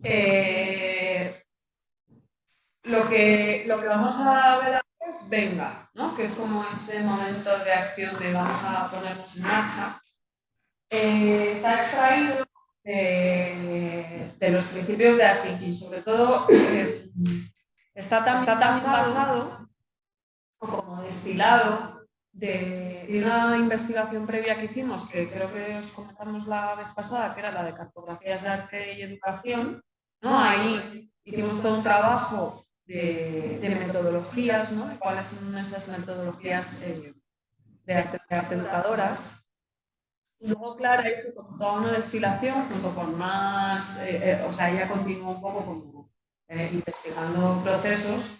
Eh, lo que vamos a ver ahora es venga, ¿no? Que es como ese momento de acción de vamos a ponernos en marcha. Está extraído de los principios de Thinking, sobre todo está también basado o como destilado de una investigación previa que hicimos, que creo que os comentamos la vez pasada, que era la de cartografías de arte y educación, ¿no? Ahí hicimos todo un trabajo de metodologías, ¿no? De cuáles son esas metodologías de arte educadoras. Y luego Clara hizo como toda una destilación junto con más, o sea, ella continuó un poco como investigando procesos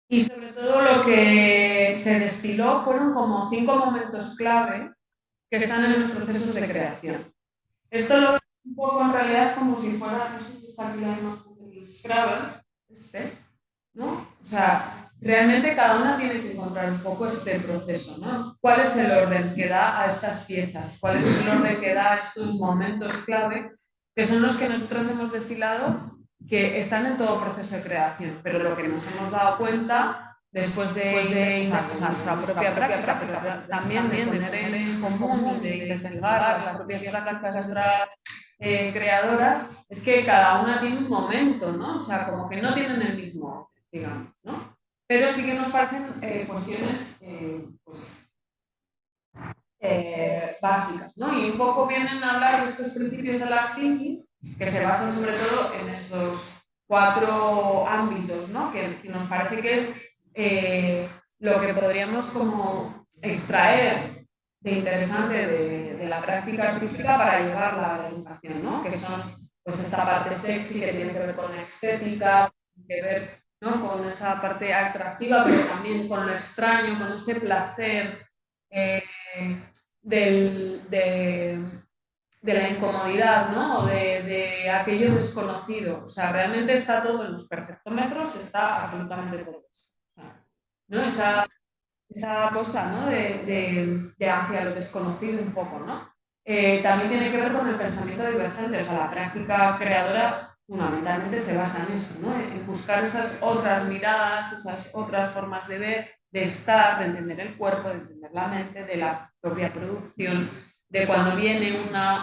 y sobre todo lo que se destiló fueron como 5 momentos clave que están en los procesos de creación. Esto lo veo un poco en realidad como si fuera, no sé si está aquí la imagen del Scrabble, ¿no? O sea, realmente cada una tiene que encontrar un poco este proceso, ¿no? ¿Cuál es el orden que da a estas piezas? ¿Cuál es el orden que da a estos momentos clave? Que son los que nosotros hemos destilado, que están en todo proceso de creación, pero lo que nos hemos dado cuenta después de o sea, nuestra propia práctica, pero también de poner en común y de investigar las propias prácticas de otras creadoras, es que cada una tiene un momento, ¿no? O sea, como que no tienen el mismo, digamos, ¿no? Pero sí que nos parecen cuestiones pues, básicas, ¿no? Y un poco vienen a hablar de estos principios de la thinking que se basan sobre todo en esos 4 ámbitos, ¿no? Que nos parece que es lo que podríamos como extraer de interesante de la práctica artística para llevarla a la educación, ¿no? Que son pues esta parte sexy que tiene que ver con la estética, que ver, ¿no? Con esa parte atractiva, pero también con lo extraño, con ese placer eh, de la incomodidad, ¿no? O de aquello desconocido. O sea, realmente está todo en los perfectómetros, está absolutamente todo eso. ¿No? Esa cosa, ¿no? De hacia lo desconocido un poco, ¿no? También tiene que ver con el pensamiento divergente, o sea, la práctica creadora fundamentalmente se basa en eso, ¿no? En buscar esas otras miradas, esas otras formas de ver, de estar, de entender el cuerpo, de entender la mente, de la propia producción, de cuando viene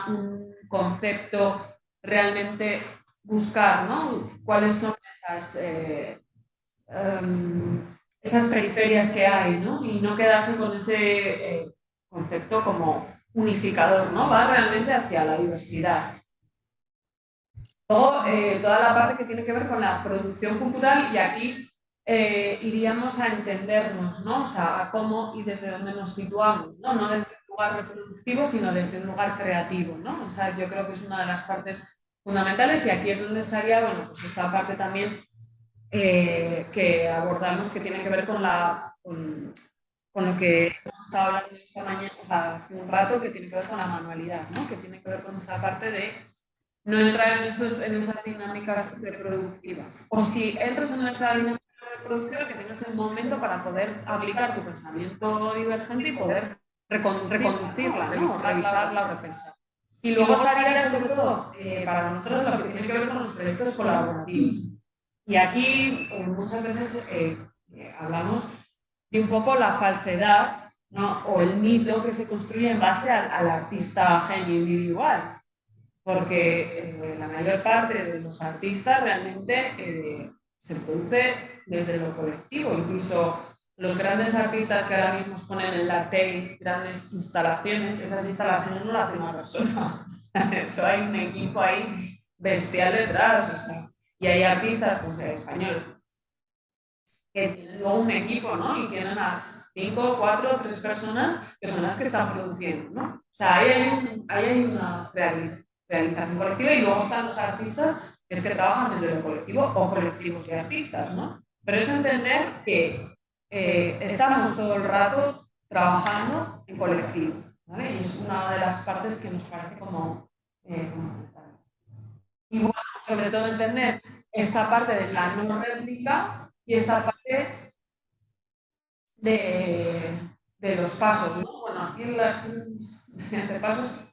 un concepto, realmente buscar, ¿no? Cuáles son esas periferias que hay, ¿no? Y no quedarse con ese concepto como unificador, ¿no? Va realmente hacia la diversidad. Luego, toda la parte que tiene que ver con la producción cultural y aquí iríamos a entendernos, ¿no? O sea, a cómo y desde dónde nos situamos, ¿no? No desde un lugar reproductivo, sino desde un lugar creativo, ¿no? O sea, yo creo que es una de las partes fundamentales y aquí es donde estaría, bueno, pues esta parte también que abordamos que tiene que ver con lo que hemos estado hablando esta mañana, o sea, hace un rato, que tiene que ver con la manualidad, ¿no? Que tiene que ver con esa parte de no entrar en esas dinámicas reproductivas. O si entras en esa dinámica reproductiva, que tengas el momento para poder aplicar tu pensamiento divergente y poder reconducirla, ¿no? Revisarla o repensar. Y luego estaría sobre todo para nosotros lo que tiene que ver con los proyectos colaborativos. Y aquí muchas veces hablamos de un poco la falsedad, ¿no? O el mito que se construye en base al artista genio individual, porque la mayor parte de los artistas realmente se produce desde lo colectivo, incluso los grandes artistas que ahora mismo ponen en la Tate grandes instalaciones, esas instalaciones no las hace una persona, eso hay un equipo ahí bestial detrás, o sea, y hay artistas pues, españoles que tienen luego un equipo, ¿no? Y tienen las 5, 4, 3 personas que son las que están produciendo, ¿no? O sea, ahí hay una realización colectiva y luego están los artistas que es que trabajan desde lo colectivo o colectivos de artistas, ¿no? Pero es entender que estamos todo el rato trabajando en colectivo, ¿vale? Y es una de las partes que nos parece como fundamental. Y bueno, sobre todo entender esta parte de la no réplica y esta parte de los pasos, ¿no? Bueno, aquí entre pasos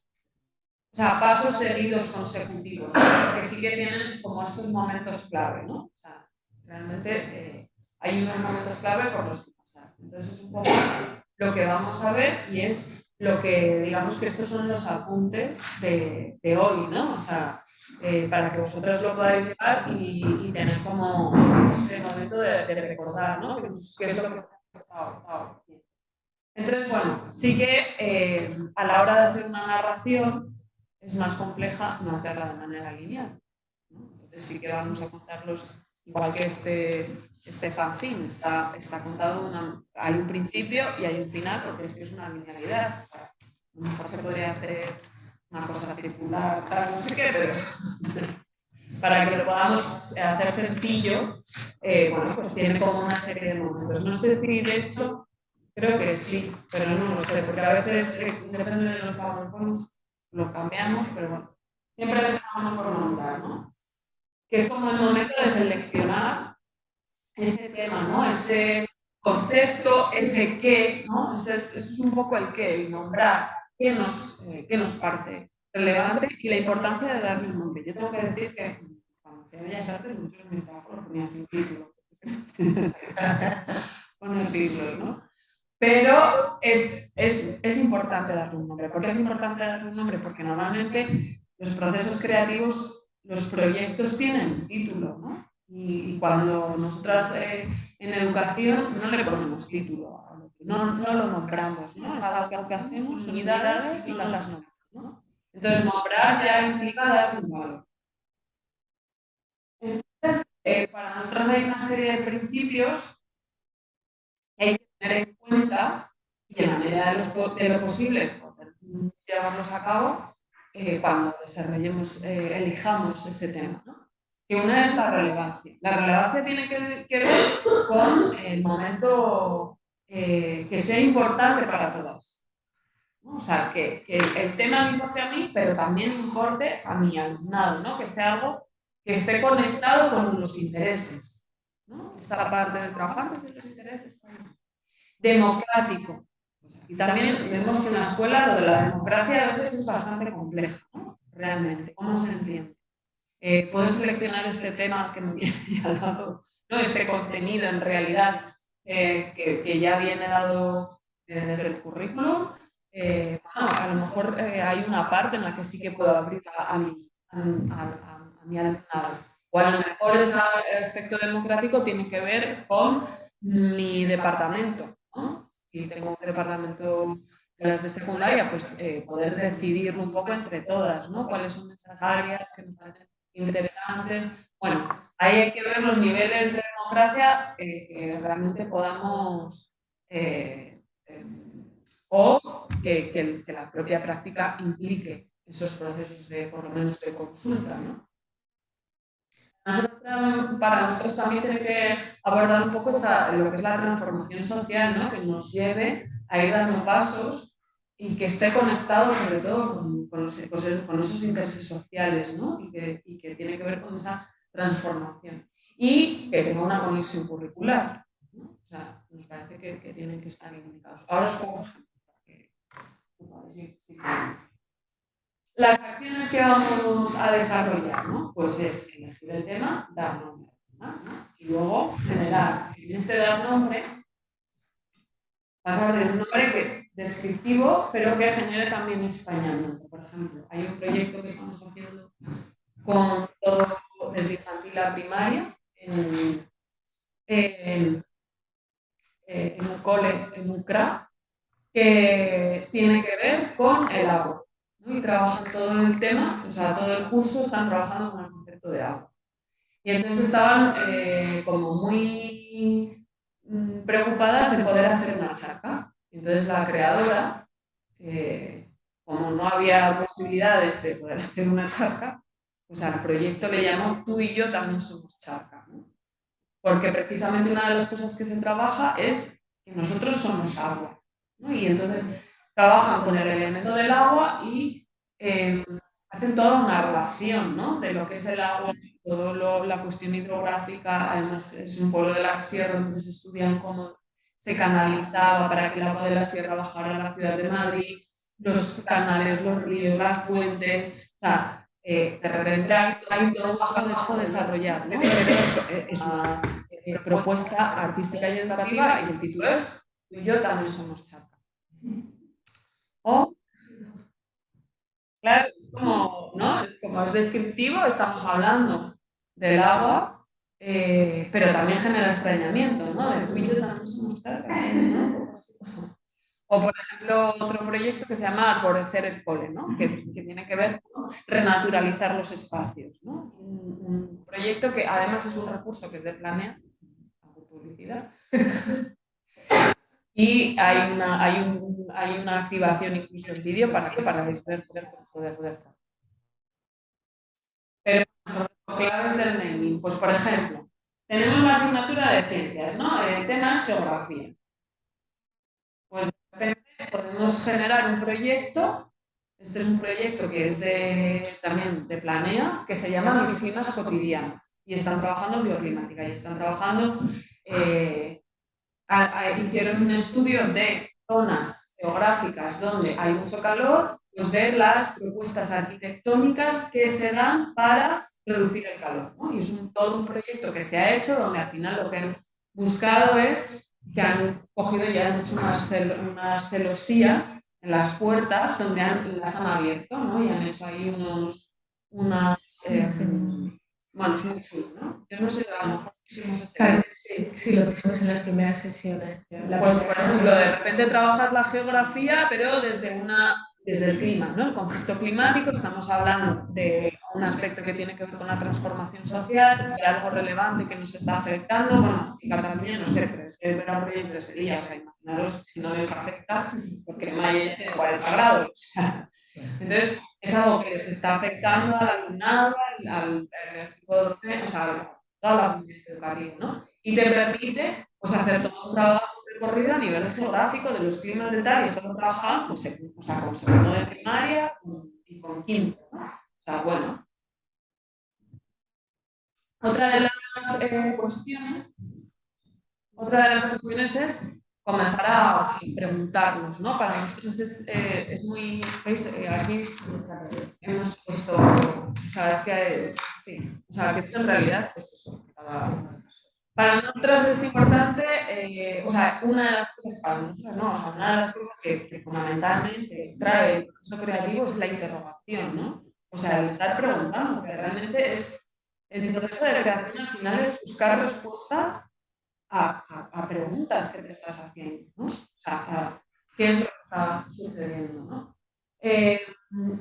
o sea, pasos seguidos consecutivos, ¿no? Porque sí que tienen como estos momentos clave, ¿no? O sea, realmente hay unos momentos clave por los que pasar. Entonces es un poco lo que vamos a ver y es lo que, digamos que estos son los apuntes de hoy, ¿no? O sea, para que vosotras lo podáis llevar y tener como este momento de recordar, ¿no? Que es lo que está haciendo. Entonces, bueno, sí que a la hora de hacer una narración es más compleja no hacerla de manera lineal, ¿no? Entonces sí que vamos a contarlos igual que este fanzine, está contado, hay un principio y hay un final porque es que es una linealidad. O sea, a lo mejor se podría hacer una cosa circular, tal, no sé qué, pero para que lo podamos hacer sencillo, bueno, pues tiene como una serie de momentos. No sé si de hecho, creo que sí, pero no lo sé, porque a veces depende de los PowerPoints, lo cambiamos, pero bueno, siempre le dejamos por nombrar, ¿no? Que es como el momento de seleccionar ese tema, ¿no? Ese concepto, ese qué, ¿no? Ese es un poco el qué, el nombrar qué nos parece relevante y la importancia de darle un nombre. Yo tengo que decir que cuando hacía Bellas Artes muchos de mis trabajos los ponía sin título. Poner títulos, ¿no? Pero es importante darle un nombre. ¿Por qué es importante darle un nombre? Porque normalmente los procesos creativos, los proyectos tienen un título, ¿no? Y cuando nosotras en educación no le ponemos título, no lo nombramos, ¿no? Es algo que hacemos, unidades y las nombramos, ¿no? Entonces, nombrar ya implica darle un valor. Entonces, para nosotros hay una serie de principios que hay que tener en cuenta y en la medida de lo posible poder llevarlos a cabo cuando desarrollemos, elijamos ese tema, ¿no? Que una es la relevancia. La relevancia tiene que ver con el momento que sea importante para todas, ¿no? O sea, que el tema me importe a mí, pero también importe a mi alumnado, ¿no? Que sea algo que esté conectado con los intereses, ¿no? Esta parte de trabajar desde los intereses también. Democrático. Y también vemos que en la escuela lo de la democracia a veces es bastante compleja, ¿no? Realmente, ¿cómo se entiende? Puedo seleccionar este tema que me viene ya dado, ¿no? Este contenido en realidad que ya viene dado desde el currículum. Bueno, a lo mejor hay una parte en la que sí que puedo abrir a mi alumnado. O a lo mejor ese aspecto democrático tiene que ver con mi departamento, ¿no? Si tengo un departamento las de secundaria, pues poder decidirlo un poco entre todas, ¿no? ¿Cuáles son esas áreas que nos parecen interesantes? Bueno, ahí hay que ver los niveles de democracia que realmente podamos o que la propia práctica implique esos procesos de, por lo menos, de consulta, ¿no? Para nosotros también tiene que abordar un poco lo que es la transformación social, ¿no? Que nos lleve a ir dando pasos y que esté conectado sobre todo con esos intereses sociales, ¿no? Y que tiene que ver con esa transformación. Y que tenga una conexión curricular, ¿no? O sea, nos parece que tienen que estar indicados. Ahora os pongo ejemplo. Las acciones que vamos a desarrollar, ¿no? Pues es elegir el tema, dar nombre al tema, ¿no? Y luego generar. En este dar nombre, vas a ver un nombre descriptivo, pero que genere también extrañamiento. Por ejemplo, hay un proyecto que estamos haciendo con todo desde infantil a primaria en un cole, en un CRA, que tiene que ver con el agua, ¿no? Y trabajan todo el tema, o sea, todo el curso están trabajando con el concepto de agua. Y entonces estaban como muy preocupadas en poder hacer una charca. Entonces la creadora, como no había posibilidades de poder hacer una charca, pues al proyecto le llamó Tú y yo también somos charca, ¿no? Porque precisamente una de las cosas que se trabaja es que nosotros somos agua, ¿no? Y entonces trabajan con el elemento del agua y hacen toda una relación, ¿no? De lo que es el agua, toda la cuestión hidrográfica. Además es un pueblo de la sierra donde se estudian cómo se canalizaba para que el agua de la sierra bajara a la ciudad de Madrid. los canales, los ríos, las fuentes, o sea, de repente hay todo un trabajo de desarrollar, ¿no? Pero es una propuesta artística y educativa y el título es Tú y yo también somos chapa. O, claro, es como, ¿no? Es como es descriptivo, estamos hablando del agua, pero también genera extrañamiento, ¿no? De tú y yo también somos chapa, ¿no? O, por ejemplo, otro proyecto que se llama Arborecer el Cole, ¿no? que tiene que ver con renaturalizar los espacios, ¿no? Es un proyecto que además es un recurso que es de Planea, hago publicidad, y hay una activación incluso en vídeo para poder. Pero claves del naming, pues por ejemplo, tenemos la asignatura de ciencias, ¿no? El tema es geografía. Pues de repente podemos generar un proyecto. Este es un proyecto que es también de Planea, que se llama Mis climas cotidianos. Y están trabajando en bioclimática y están trabajando, hicieron un estudio de zonas geográficas donde hay mucho calor, pues ver las propuestas arquitectónicas que se dan para reducir el calor, ¿no? Y es todo un proyecto que se ha hecho donde al final lo que han buscado es que han cogido y han hecho unas celosías en las puertas donde las han abierto, ¿no? Y han hecho ahí bueno, es muy chulo, ¿no? Yo no sé, a lo mejor claro, sí, lo pusimos en las primeras sesiones. Pues, por ejemplo, de repente trabajas la geografía, pero desde el clima, ¿no? El conflicto climático, estamos hablando de un aspecto que tiene que ver con la transformación social, de algo relevante que nos está afectando. Bueno, y Cataluña, no sé, pero es que ver un proyecto de Sevilla, o sea, imaginaros si no les afecta, porque Maya tiene 40 grados. O sea, entonces, es algo que les está afectando al alumnado, al equipo docente, o sea, a toda la comunidad educativa, ¿no? Y te permite pues, hacer todo un trabajo recorrido a nivel geográfico de los climas de tal, y esto lo trabajan pues, o sea, con segundo de primaria y con quinto, ¿no? O sea, bueno. Otra de las cuestiones es comenzar a preguntarnos, ¿no? Para nosotros es muy, ¿veis? Aquí hemos puesto, o sea, es que, sí, o sea, que esto en realidad es eso. Para nosotros es importante, o sea, una de las cosas para nosotros, ¿no? O sea, una de las cosas que fundamentalmente trae el proceso creativo es la interrogación, ¿no? O sea, el estar preguntando, que realmente es el proceso de creación al final es buscar respuestas a preguntas que te estás haciendo, ¿no? O sea, qué es lo que está sucediendo, ¿no?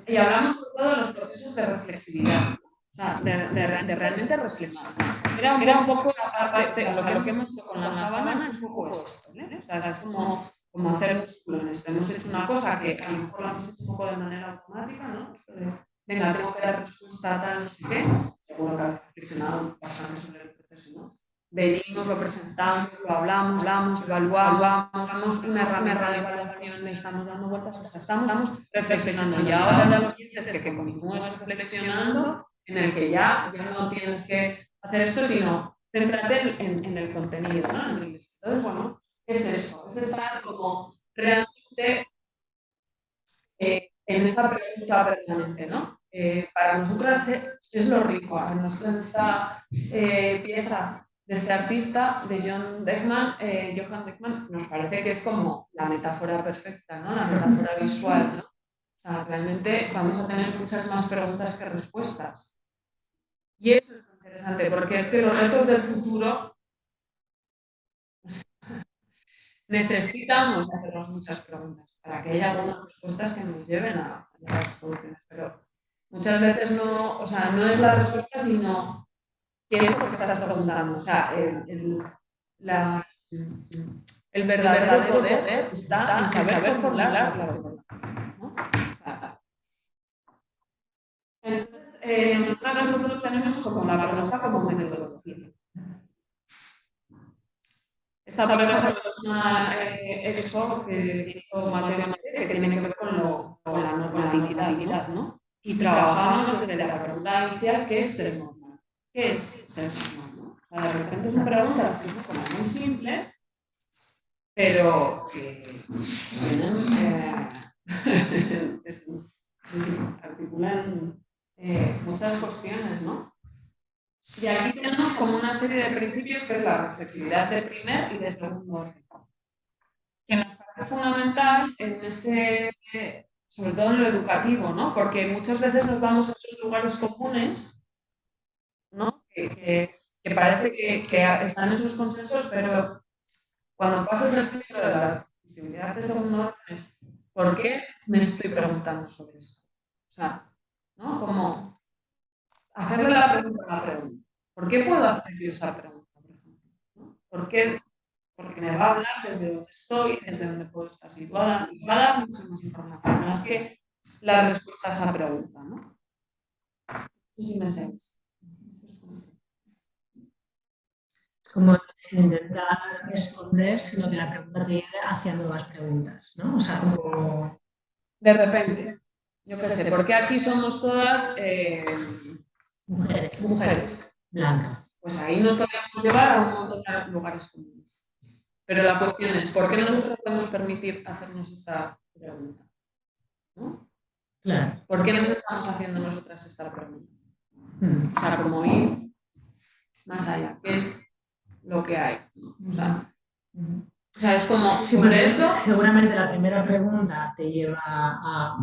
Y hablamos sobre todo de los procesos de reflexividad, o sea, de realmente reflexionar. Era un poco esta parte, o sea, lo que hemos hecho con la sábana es un poco esto, ¿eh? O sea, es como hacer músculo en esto. Hemos hecho una cosa que a lo mejor la hemos hecho un poco de manera automática, ¿no? Esto de, venga, tengo que dar respuesta a tal, no sé qué. Seguro que has reflexionado bastante sobre el proceso, ¿no? Venimos, lo presentamos, lo hablamos, evaluamos, damos una herramienta de evaluación, le estamos dando vueltas, o sea, estamos reflexionando. Y ahora lo siguiente es que continúes reflexionando, en el que ya no tienes que hacer esto, sino céntrate en el contenido, ¿no? Entonces, bueno, es eso, es estar como realmente en esa pregunta permanente, ¿no? Para nosotras es lo rico, a nosotros esta pieza de este artista, de Johan Deckman, nos parece que es como la metáfora perfecta, ¿no? La metáfora visual, ¿no? O sea, realmente vamos a tener muchas más preguntas que respuestas. Y eso es interesante, porque es que los retos del futuro necesitamos hacernos muchas preguntas para que haya algunas respuestas que nos lleven a las soluciones. Pero muchas veces no, o sea, no es la respuesta, sino qué es lo que estás preguntando. O sea, el verdadero poder está en saber formular la pregunta, ¿no? O sea, entonces, nosotros tenemos como la pregunta como metodología. Esta, por ejemplo, es una expo que hizo Mateo que tiene que ver con la normatividad, ¿no? Y trabajamos desde la pregunta inicial, ¿qué es ser normal? ¿Qué es ser normal? ¿No? O sea, de repente son preguntas que son como muy simples, pero que tienen articulan muchas cuestiones, ¿no? Y aquí tenemos como una serie de principios que es la reflexividad de primer y de segundo orden, que nos parece fundamental en sobre todo en lo educativo, ¿no? Porque muchas veces nos vamos a esos lugares comunes, ¿no? Que parece que están esos consensos, pero cuando pasas el filtro de la visibilidad de segundo orden es ¿por qué me estoy preguntando sobre esto? O sea, ¿no? Como hacerle la pregunta a la pregunta. ¿Por qué puedo hacer yo esa pregunta, por ejemplo? ¿No? ¿Por qué? Porque me va a hablar desde donde estoy, desde donde puedo estar situada, y va a dar mucha más información, más que la respuesta a esa pregunta, ¿no? No sé si me seguís. Como sin intentar responder, sino que la pregunta te lleve hacia nuevas preguntas, ¿no? O sea, como... De repente, yo qué sé, porque aquí somos todas mujeres blancas. Pues ahí nos podríamos llevar a un montón de lugares comunes. Pero la cuestión es, ¿por qué nosotros podemos permitir hacernos esta pregunta? ¿No? Claro. ¿Por qué nos estamos haciendo nosotras esta pregunta? O sea, como ir más allá, ¿qué es lo que hay? O sea, es como, sí, sobre eso... Seguramente la primera pregunta te lleva a...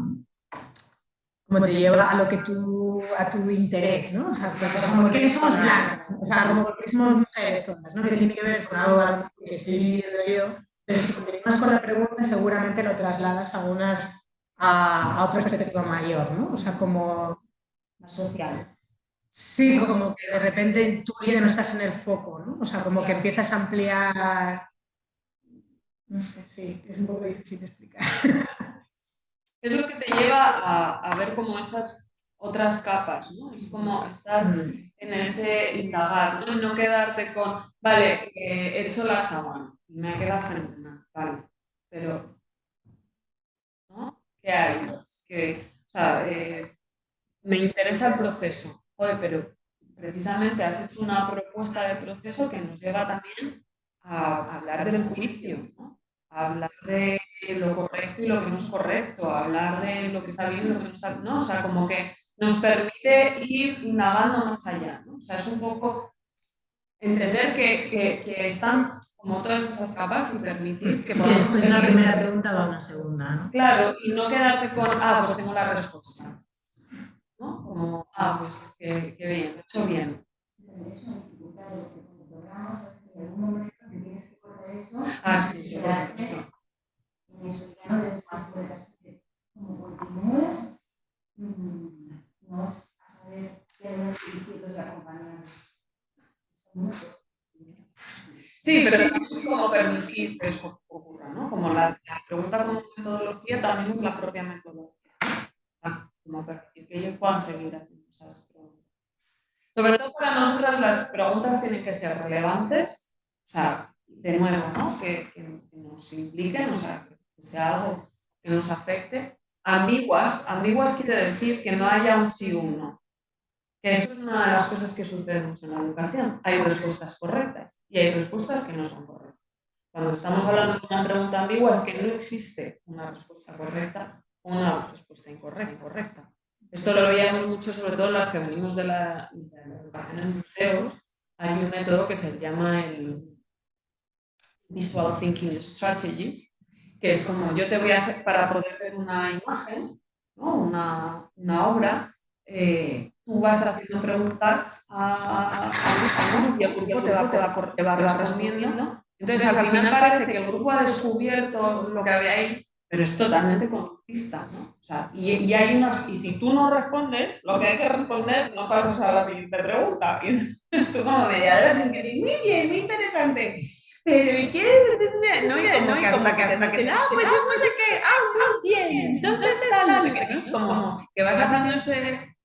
como te lleva a lo que a tu interés, ¿no? O sea, pues como que somos blancas, ¿no? O sea, como porque somos mujeres todas, ¿no? Que tiene que ver con algo que estoy viviendo yo, pero si continúas con la pregunta seguramente lo trasladas a otra perspectiva mayor, ¿no? O sea, como más social. Sí, como que de repente tú ya no estás en el foco, ¿no? O sea, como que empiezas a ampliar... No sé, sí, es un poco difícil de explicar. Es lo que te lleva a ver como esas otras capas, ¿no? Es como estar en ese indagar, ¿no? Y no quedarte con, vale, he hecho la sábana y me queda fenomenal, vale, pero, ¿no? ¿Qué hay? O sea, me interesa el proceso, joder, pero precisamente has hecho una propuesta de proceso que nos lleva también a hablar del juicio, ¿no? A hablar de lo correcto y lo que no es correcto, a hablar de lo que está bien y lo que no está, ¿no? O sea, como que nos permite ir indagando más allá, ¿no? O sea, es un poco entender que están como todas esas capas y permitir que podamos después de la primera pregunta va una segunda, ¿no? Claro, y no quedarte con, pues tengo la respuesta, ¿no? Como, pues qué bien, lo he hecho bien. Sí, sí, por supuesto. En eso ya no tienes más vueltas, porque como continúes, no vas a saber qué beneficios de acompañar. Sí, pero también es como permitir que eso ocurra, ¿no? Como la pregunta como metodología también es la propia metodología. Como permitir que ellos puedan seguir haciendo esas preguntas. Sobre todo para nosotras las preguntas tienen que ser relevantes, o sea, de nuevo, ¿no? Que nos impliquen, o sea, que sea algo que nos afecte. Ambiguas quiere decir que no haya un sí o un no. Que eso es una de las cosas que sucede mucho en la educación. Hay respuestas correctas y hay respuestas que no son correctas. Cuando estamos hablando de una pregunta ambigua es que no existe una respuesta correcta o una respuesta incorrecta. Esto lo veíamos mucho, sobre todo las que venimos de la educación en museos. Hay un método que se llama el Visual Thinking Strategies, que es como yo te voy a hacer para poder ver una imagen, ¿no? una obra, tú vas haciendo preguntas al grupo y el grupo te va respondiendo. Entonces, al final parece que el grupo ha descubierto lo que había ahí, pero es totalmente conductista, ¿no? O sea, y hay y si tú no respondes, lo que hay que responder, no pasas a la siguiente pregunta. Y entonces tú como mediadora tienes que decir, muy bien, muy interesante. Pero ¿y qué? No, y como que hasta que, pues yo no sé qué, muy bien, entonces tal, no sé qué, ¿no? Es como que vas haciendo ese...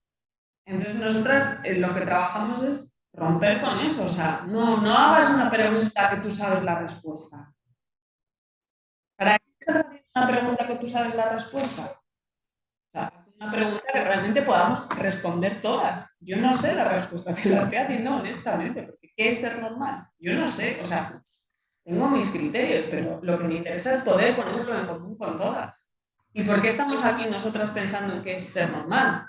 Entonces nosotras lo que trabajamos es romper con eso, o sea, no hagas una pregunta que tú sabes la respuesta. ¿Para qué estás haciendo una pregunta que tú sabes la respuesta? O sea, una pregunta que realmente podamos responder todas. Yo no sé la respuesta, te la estoy haciendo honestamente, porque ¿qué es ser normal? Yo no sé, o sea, tengo mis criterios, pero lo que me interesa es poder ponerlo en común con todas. ¿Y por qué estamos aquí nosotras pensando en qué es ser normal?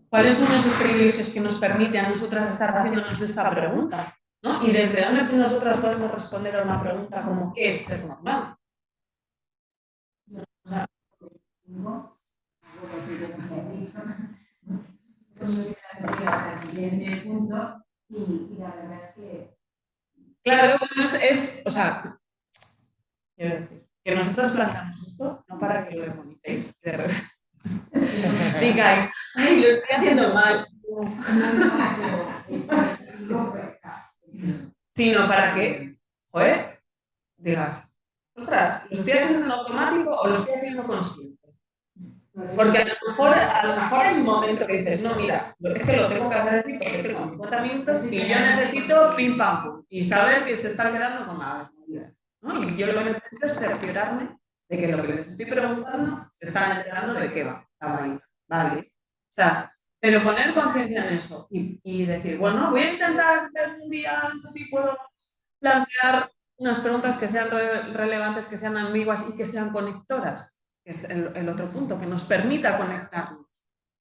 ¿Cuáles son esos privilegios que nos permiten a nosotras estar haciéndonos esta pregunta? ¿No? ¿Y desde dónde nosotras podemos responder a una pregunta como ¿qué es ser normal? O sea, siguiente punto y la verdad es que... Claro, o sea, quiero decir, que nosotros planteamos esto no para que lo demonicéis, digáis, ay, lo estoy haciendo mal, sino para que, joder, digas, ostras, ¿lo estoy haciendo en automático o lo estoy haciendo consciente? Porque a lo mejor hay un momento que dices, no, mira, es que lo tengo que hacer así porque tengo 50 minutos y yo necesito pim pam pum y saber que se están quedando con las medidas, ¿no? Y yo lo que necesito es cerciorarme de que lo que les estoy preguntando se están enterando de qué va la vaina, ¿vale? O sea, pero poner conciencia en eso y decir, bueno, voy a intentar ver un día si puedo plantear unas preguntas que sean relevantes, que sean ambiguas y que sean conectoras, que es el otro punto, que nos permita conectarnos,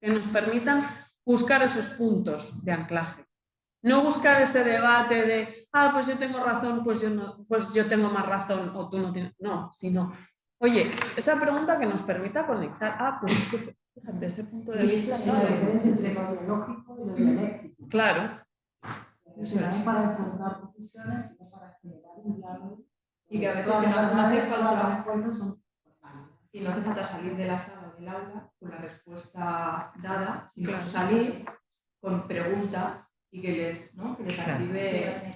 que nos permitan buscar esos puntos de anclaje. No buscar ese debate de, pues yo tengo razón, pues yo tengo más razón o tú no tienes. No, sino, oye, esa pregunta que nos permita conectar. Pues fíjate, ese punto de vista. Sí, la diferencia entre lo biológico y lo dialéctico. Claro. Eso es. Para enfrentar posiciones y para generar un diálogo. Y que a veces no hace falta. Y no hace falta salir de la sala del aula con la respuesta dada, sino salir con preguntas y que les, ¿no? Que les active.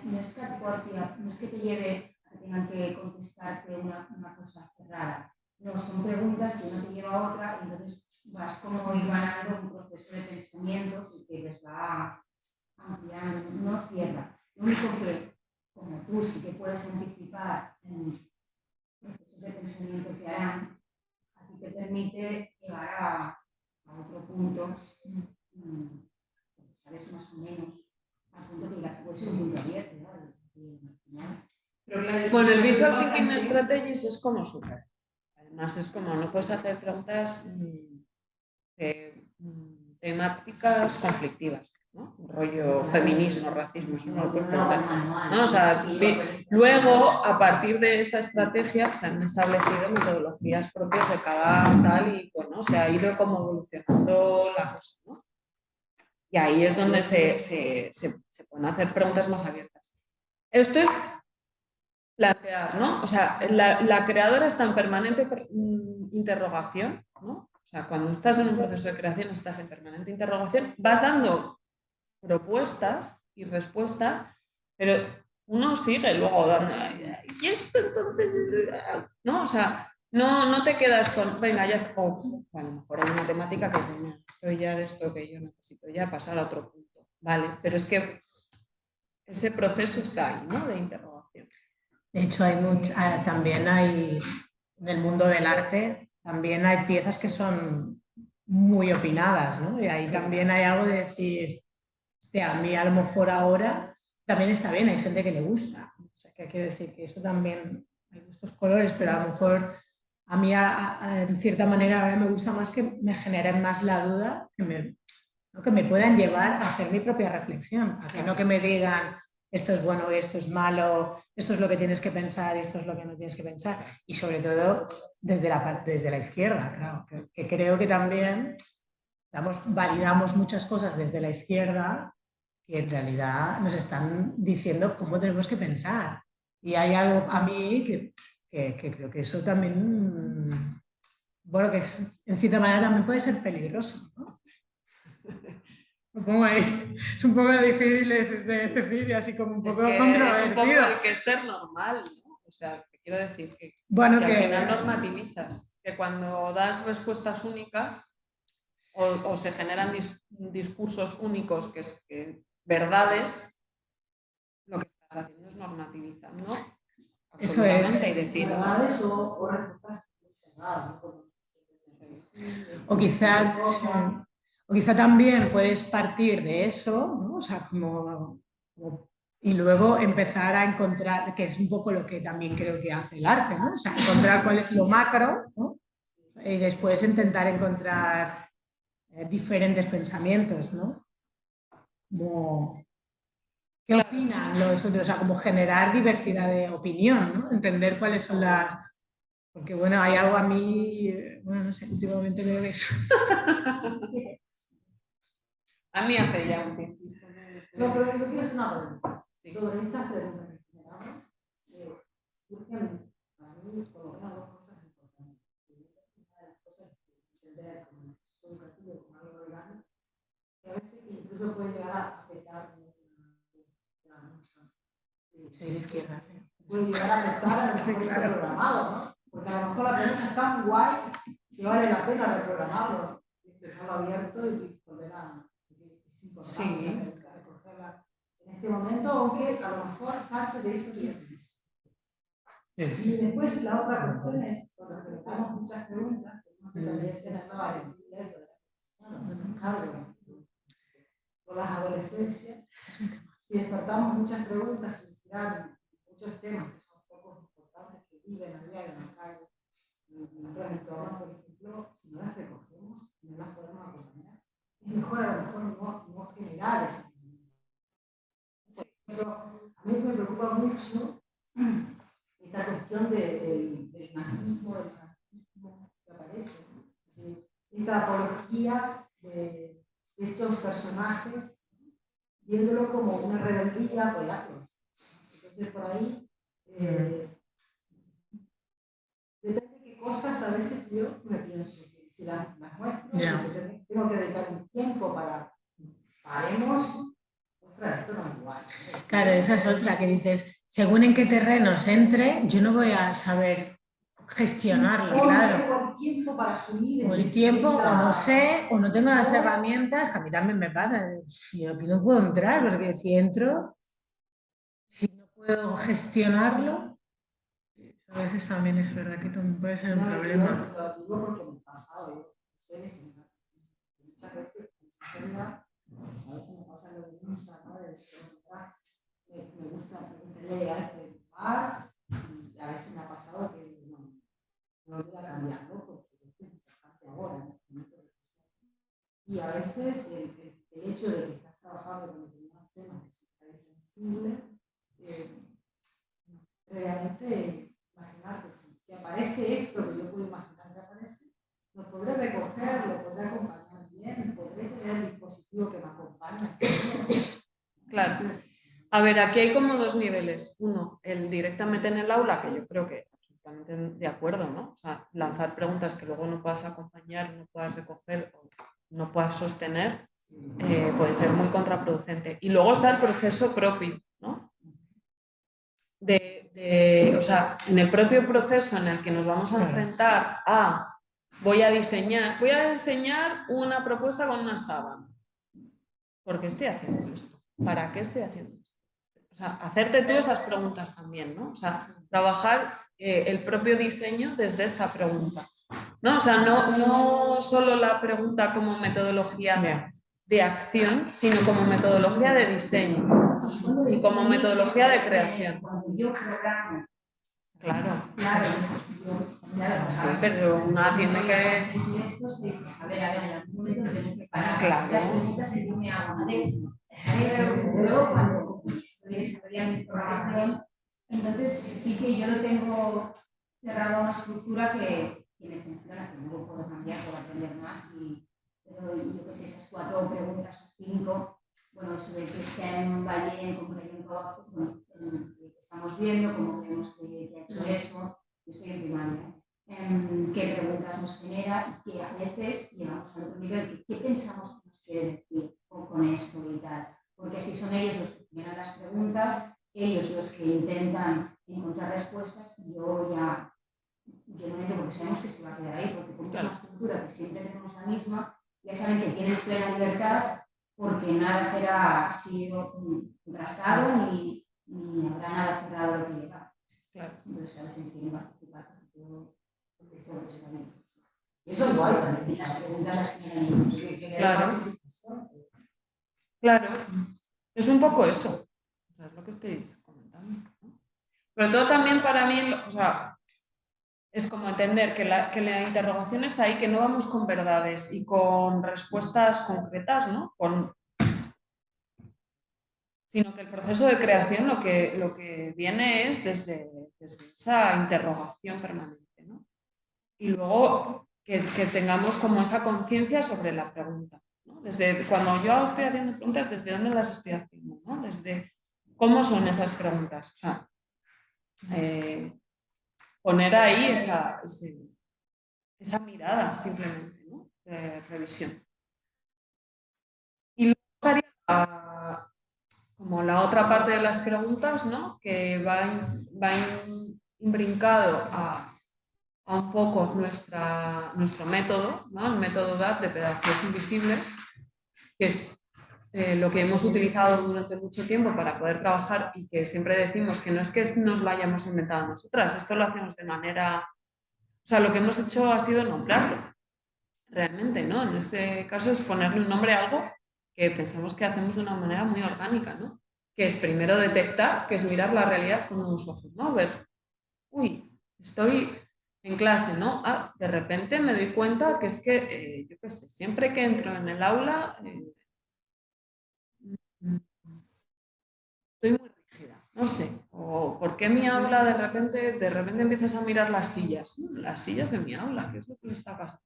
No es que no es que te lleve a que tengan que contestarte una cosa cerrada. No, son preguntas que una te lleva a otra y entonces vas como ganando un proceso de pensamiento que les va ampliando, no cierra. Lo único que, como tú sí que puedes anticipar en procesos de pensamiento que harán, a ti te permite llegar a otro punto, sabes más o menos, al punto que ya puede ser un punto abierto, ¿no? Bueno, el Visual Thinking Strategies es como súper. Además, es como no puedes hacer preguntas temáticas conflictivas, ¿no? Rollo feminismo, racismo, eso no lo puedes preguntar. ¿No? O sea, luego, a partir de esa estrategia, se han establecido metodologías propias de cada tal y bueno, se ha ido como evolucionando la cosa, ¿no? Y ahí es donde se pueden hacer preguntas más abiertas. Esto es plantear, ¿no? O sea, la creadora está en permanente interrogación, ¿no? O sea, cuando estás en un proceso de creación, estás en permanente interrogación, vas dando propuestas y respuestas, pero uno sigue luego dando, ¿y esto entonces? ¿No? O sea, no te quedas con, venga, ya está, a lo mejor hay una temática que estoy ya de esto que yo necesito ya pasar a otro punto, ¿vale? Pero es que ese proceso está ahí, ¿no? De interrogación. De hecho, también hay, en el mundo del arte, también hay piezas que son muy opinadas, ¿no? Y ahí también hay algo de decir, hostia, a mí a lo mejor ahora también está bien, hay gente que le gusta. O sea, que hay que decir que eso también, hay gustos colores, pero a lo mejor a mí en cierta manera ahora me gusta más que me generen más la duda, que me puedan llevar a hacer mi propia reflexión, a que no que me digan esto es bueno, esto es malo, esto es lo que tienes que pensar, esto es lo que no tienes que pensar. Y sobre todo desde la izquierda, claro, que creo que también validamos muchas cosas desde la izquierda que en realidad nos están diciendo cómo tenemos que pensar. Y hay algo a mí que creo que eso también, bueno, que en cierta manera también puede ser peligroso, ¿no? Lo pongo ahí. Es un poco difícil de decir y así como un poco controvertido. Es un poco el que es ser normal, ¿no? O sea, que quiero decir que al final normativizas, que cuando das respuestas únicas o se generan discursos únicos que verdades, lo que estás haciendo es normativizar, ¿no? Eso es. Y decir, verdades o respuestas observadas, ¿no? O quizá también puedes partir de eso, ¿no? O sea, como y luego empezar a encontrar, que es un poco lo que también creo que hace el arte, ¿no? O sea, encontrar cuál es lo macro, ¿no? Y después intentar encontrar diferentes pensamientos, ¿no? Como, ¿qué opinan los otros? O sea, como generar diversidad de opinión, ¿no? Entender cuáles son las... Porque, bueno, hay algo a mí, bueno, no sé, últimamente veo eso. A mí hace ya un tiempo. No, pero yo quiero hacer una pregunta. Sobre estas preguntas que generamos, surgen para mí por lo menos dos cosas importantes. Una de las cosas que entender como un proceso educativo, como algo orgánico, que a veces incluso puede llegar a afectar Soy de izquierda, sí. puede llegar a afectar al proyecto programado, ¿no? Porque a lo mejor la pregunta es tan guay que vale la pena reprogramarlo, dejarlo abierto y volver a... Es importante recogerla en este momento, aunque a lo mejor salte de eso bien. Y después la otra cuestión es, cuando tenemos muchas preguntas, también estaba en inglés, por las adolescencias, si despertamos muchas preguntas, inspiraron muchos temas que son poco importantes, que viven a diario en la calle, en nuestros entornos, por ejemplo, si no las recogemos, no las podemos acompañar. Es mejor a lo mejor no generar ese. Pero a mí me preocupa mucho esta cuestión del nazismo, del fascismo que aparece. Esta apología de estos personajes, viéndolo como una rebeldía a apoyarlos. Entonces, por ahí, depende de qué cosas a veces yo me pienso que si las muestro, tengo que dedicar un tiempo para paremos. Esto no es igual. Claro, esa es otra que dices, según en qué terrenos entre, yo no voy a saber gestionarlo, claro. No tengo el tiempo para asumir. O el tiempo, o no sé, o no tengo las herramientas, que a mí también me pasa. Yo aquí no puedo entrar, porque si entro, si no puedo gestionarlo, a veces también es verdad que también puede ser un problema. Lo digo porque me ha pasado, muchas veces, a veces me pasa lo mismo, ¿no? Me gusta leer, preocupar, y a veces me ha pasado que no voy a cambiarlo porque es importante ahora. Y a veces el hecho de que estás trabajando con determinados temas que son sensibles, realmente imaginarte, si aparece esto que yo puedo imaginar que aparece, lo podré recoger, lo podré acompañar bien, podré tener el dispositivo que me acompaña. Claro. A ver, aquí hay como dos niveles. Uno, el directamente en el aula, que yo creo que absolutamente de acuerdo, ¿no? O sea, lanzar preguntas que luego no puedas acompañar, no puedas recoger o no puedas sostener, puede ser muy contraproducente. Y luego está el proceso propio, ¿no? O sea, en el propio proceso en el que nos vamos a enfrentar a voy a diseñar una propuesta con una sábana. ¿Por qué estoy haciendo esto? ¿Para qué estoy haciendo esto? O sea, hacerte tú esas preguntas también, ¿no? O sea, trabajar el propio diseño desde esta pregunta, ¿no? O sea, no solo la pregunta como metodología de acción, sino como metodología de diseño y como metodología de creación. Cuando yo programo. Claro. Claro. Sí, pero una tiene que... A ver, en algún momento tenemos que parar. Claro. Las preguntas en me hago luego cuando estoy desarrollando mi programación, entonces sí que yo lo tengo cerrado a una estructura que me funciona, que no lo puedo cambiar por aprender más. Pero yo que sé, esas 4 preguntas o 5, bueno, sobre qué estem veient, com creiem que estamos viendo, cómo creemos que ha hecho eso, yo estoy en primaria, qué preguntas nos genera y que a veces llegamos al otro nivel, qué pensamos que nos quiere decir con esto y tal, porque si son ellos los que generan las preguntas, ellos los que intentan encontrar respuestas, yo no entro porque sabemos que se va a quedar ahí, porque como es una estructura que siempre tenemos la misma, ya saben que tienen plena libertad porque nada será así contrastado ni habrá nada cerrado lo que llega. Claro. Entonces, a ver si quieren participar, porque todo está bien. Eso es guay también. Las preguntas las tienen ellos. Claro. Claro. Es un poco eso. sea, es lo que estáis comentando, ¿no? Pero todo también para mí, o sea, es como entender que la interrogación está ahí, que no vamos con verdades y con respuestas concretas, ¿no? Sino que el proceso de creación lo que viene es desde esa interrogación permanente, ¿no? Y luego que tengamos como esa conciencia sobre la pregunta, ¿no? Desde cuando yo estoy haciendo preguntas, ¿desde dónde las estoy haciendo? ¿No? Desde cómo son esas preguntas. O sea, poner ahí esa mirada simplemente, ¿no? De revisión. Y luego estaría como la otra parte de las preguntas, ¿no? Que va imbrincado a un poco nuestro método, ¿no? El método DAT de pedagogías invisibles, que es lo que hemos utilizado durante mucho tiempo para poder trabajar y que siempre decimos que no es que nos lo hayamos inventado nosotras, esto lo hacemos de manera... O sea, lo que hemos hecho ha sido nombrarlo, realmente, ¿no? En este caso es ponerle un nombre a algo que pensamos que hacemos de una manera muy orgánica, ¿no? Que es primero detectar, que es mirar la realidad con unos ojos, ¿no? Ver, uy, estoy en clase, ¿no? Ah, de repente me doy cuenta que es que, yo qué sé, siempre que entro en el aula estoy muy rígida, no sé, o ¿por qué mi aula de repente empiezas a mirar las sillas de mi aula? ¿Qué es lo que le está pasando?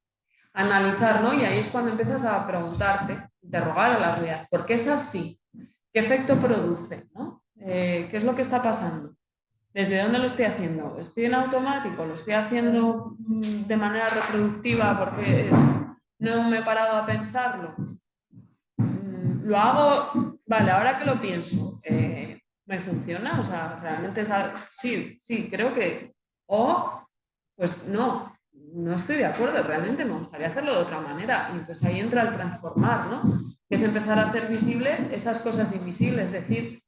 Analizar, ¿no? Y ahí es cuando empiezas a preguntarte, interrogar a la realidad, ¿por qué es así? ¿Qué efecto produce? ¿No? ¿Qué es lo que está pasando? ¿Desde dónde lo estoy haciendo? ¿Estoy en automático? ¿Lo estoy haciendo de manera reproductiva porque no me he parado a pensarlo? Lo hago, vale, ahora que lo pienso, ¿me funciona? O sea, realmente sí, creo que... O, pues no estoy de acuerdo, realmente me gustaría hacerlo de otra manera. Y entonces ahí entra el transformar, ¿no? Que es empezar a hacer visible esas cosas invisibles, es decir,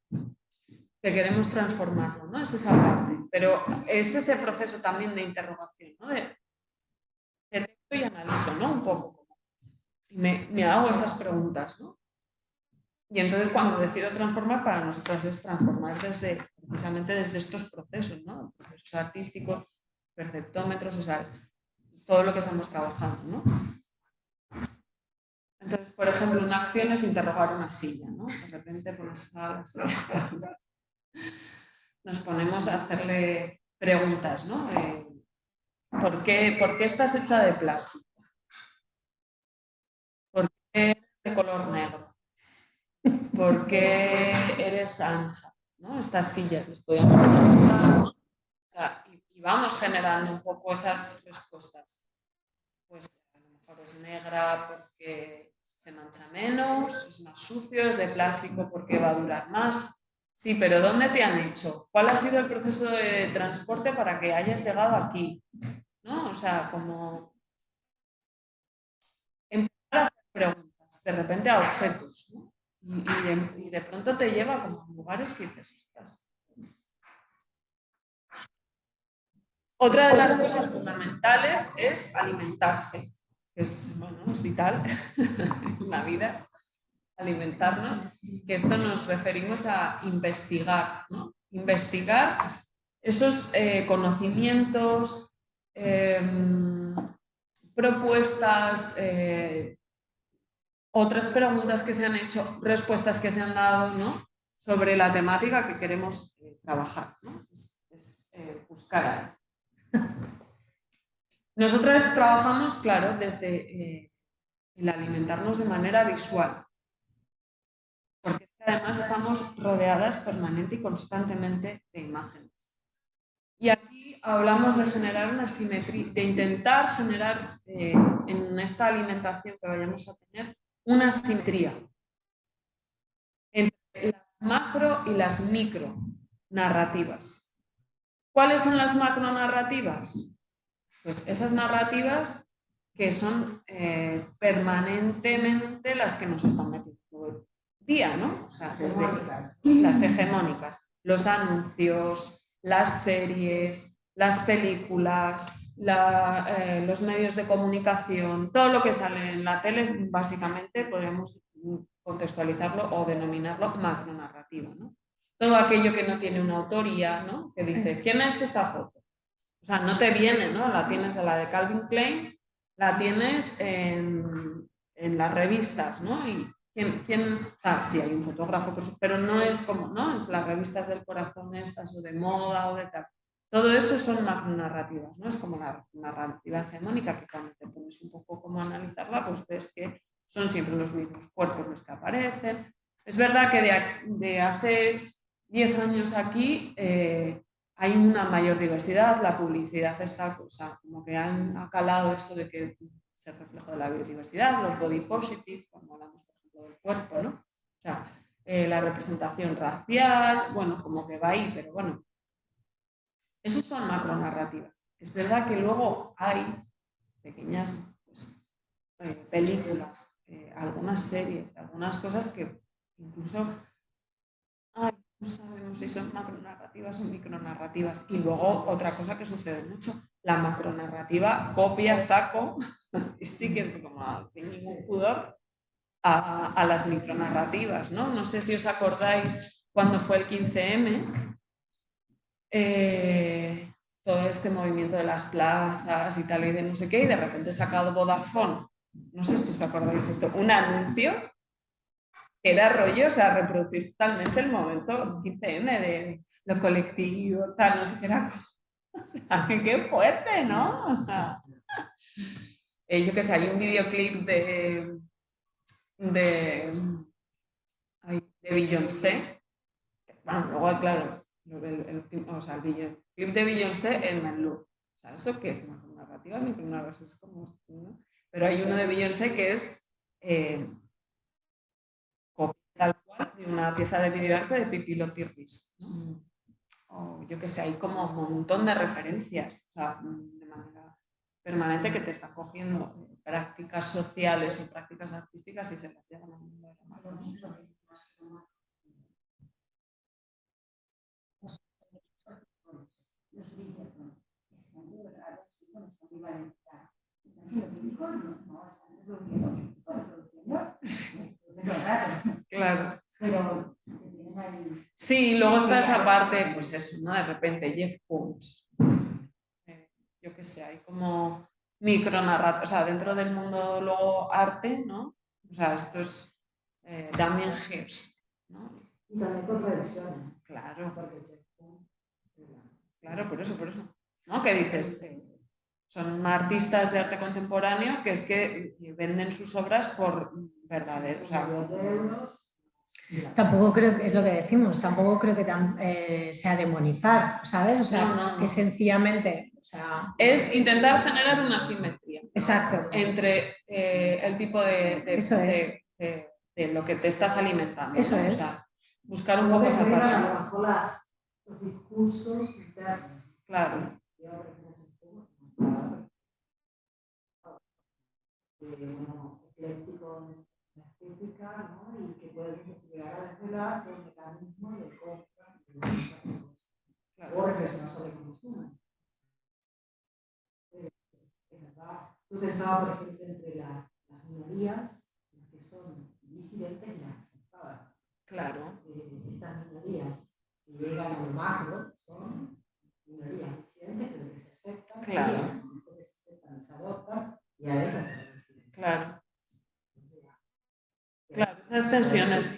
que queremos transformarlo, ¿no? Es esa parte. Pero es ese proceso también de interrogación, ¿no? De detecto y analizo, ¿no? Un poco. Y me hago esas preguntas, ¿no? Y entonces cuando decido transformar, para nosotros es transformar precisamente desde estos procesos, ¿no? Procesos artísticos, perceptómetros, o sea, todo lo que estamos trabajando, ¿no? Entonces, por ejemplo, una acción es interrogar una silla, ¿no? De repente pues, nos ponemos a hacerle preguntas, ¿no? ¿Por qué estás hecha de plástico? ¿Por qué eres de color negro? ¿Por qué eres ancha? ¿No? Estas sillas les podíamos preguntar, ¿no? O sea, y vamos generando un poco esas respuestas. Pues a lo mejor es negra porque se mancha menos, es más sucio, es de plástico porque va a durar más. Sí, pero ¿dónde te han hecho? ¿Cuál ha sido el proceso de transporte para que hayas llegado aquí? ¿No? O sea, como empezar a hacer preguntas, de repente a objetos, ¿no? Y de pronto te lleva como a lugares que dices, ostras. Otra de las cosas fundamentales es alimentarse, que es, bueno, es vital en la vida, alimentarnos, que esto nos referimos a investigar, ¿no? Investigar esos conocimientos, propuestas, otras preguntas que se han hecho, respuestas que se han dado, ¿no? Sobre la temática que queremos trabajar, ¿no? Es buscar ahí. Nosotras trabajamos, claro, desde el alimentarnos de manera visual, porque es que además estamos rodeadas permanente y constantemente de imágenes. Y aquí hablamos de generar una simetría, de intentar generar en esta alimentación que vayamos a tener una simetría entre las macro y las micro narrativas. ¿Cuáles son las macro narrativas? Pues esas narrativas que son permanentemente las que nos están metiendo el día, ¿no? O sea, desde las hegemónicas, los anuncios, las series, las películas, los medios de comunicación, todo lo que sale en la tele, básicamente podríamos contextualizarlo o denominarlo macronarrativa, ¿no? todo aquello que no tiene una autoría, ¿no? Que dice, ¿quién ha hecho esta foto? O sea, no te viene, ¿no? La tienes en la de Calvin Klein, la tienes en las revistas, ¿no? Y o sea, sí hay un fotógrafo, pero no es como, ¿no? Es las revistas del corazón estas, o de moda, o de tal. Todo eso son macronarrativas, ¿no? Es como la narrativa hegemónica, que cuando te pones un poco como a analizarla, pues ves que son siempre los mismos cuerpos los que aparecen. Es verdad que de hace 10 años aquí hay una mayor diversidad, la publicidad está, o sea, como que ha calado esto de que es el reflejo de la biodiversidad, los body positive, cuando hablamos, por ejemplo, del cuerpo, ¿no? O sea, la representación racial, bueno, como que va ahí, pero bueno, esos son macronarrativas. Es verdad que luego hay pequeñas pues, películas, algunas series, algunas cosas que incluso no sabemos si son macronarrativas o micronarrativas. Y luego otra cosa que sucede mucho, la macronarrativa copia, saco, y sí que es como sin ningún pudor, a las micronarrativas, ¿no? No sé si os acordáis cuando fue el 15M, todo este movimiento de las plazas y tal y de no sé qué, y de repente ha sacado Vodafone, no sé si os acordáis de esto, un anuncio que era rollo, o sea, reproducir totalmente el momento 15M de lo colectivo, tal, no sé qué era. O sea, qué fuerte, ¿no? O sea, yo qué sé, hay un videoclip de Beyoncé. Bueno, luego, claro, el videoclip de Beyoncé en el Louvre. O sea, ¿eso qué es? Narrativa, micronarrativa, es como, ¿no? Pero hay uno de Beyoncé que es tal cual de una pieza de videoarte de Pippi Tirris, ¿no? O yo que sé, hay como un montón de referencias, o sea, de manera permanente que te están cogiendo prácticas sociales o prácticas artísticas y se las llevan al mundo de la mano. Los Bridgerton están liberados y están igual. ¿Están siendo críticos? No, están reproduciendo. Claro. Pero tienen ahí. Sí, luego está esa parte, pues eso, ¿no? De repente, Jeff Koons. Yo qué sé, hay como micronarrativas, o sea, dentro del mundo luego arte, ¿no? O sea, esto es Damien Hirst, ¿no? Y también contradicciones. Claro. Claro, por eso. ¿No? Que dices, son artistas de arte contemporáneo que es que venden sus obras por verdadero, o sea, Tampoco creo que es lo que decimos, tampoco creo que sea demonizar, ¿sabes? O sea, no. que sencillamente, o sea, es intentar generar una simetría. Exacto. Entre el tipo de lo que te estás alimentando. Eso ¿no? es. O sea, buscar un poco esa parte. Bajo los discursos internos. Claro. Ecléctico en estética, ¿no? Y que puede llegar a desvelar los mecanismos de compra o reflexionar sobre el consumo. Es verdad. Yo pensaba, por ejemplo, entre las minorías, las que son disidentes y las aceptadas. Claro. Estas minorías que llegan a lo macro son minorías disidentes, pero que se aceptan. Claro. Que se aceptan y se adoptan, y ya dejan de ser disidentes. Claro. Claro, esas tensiones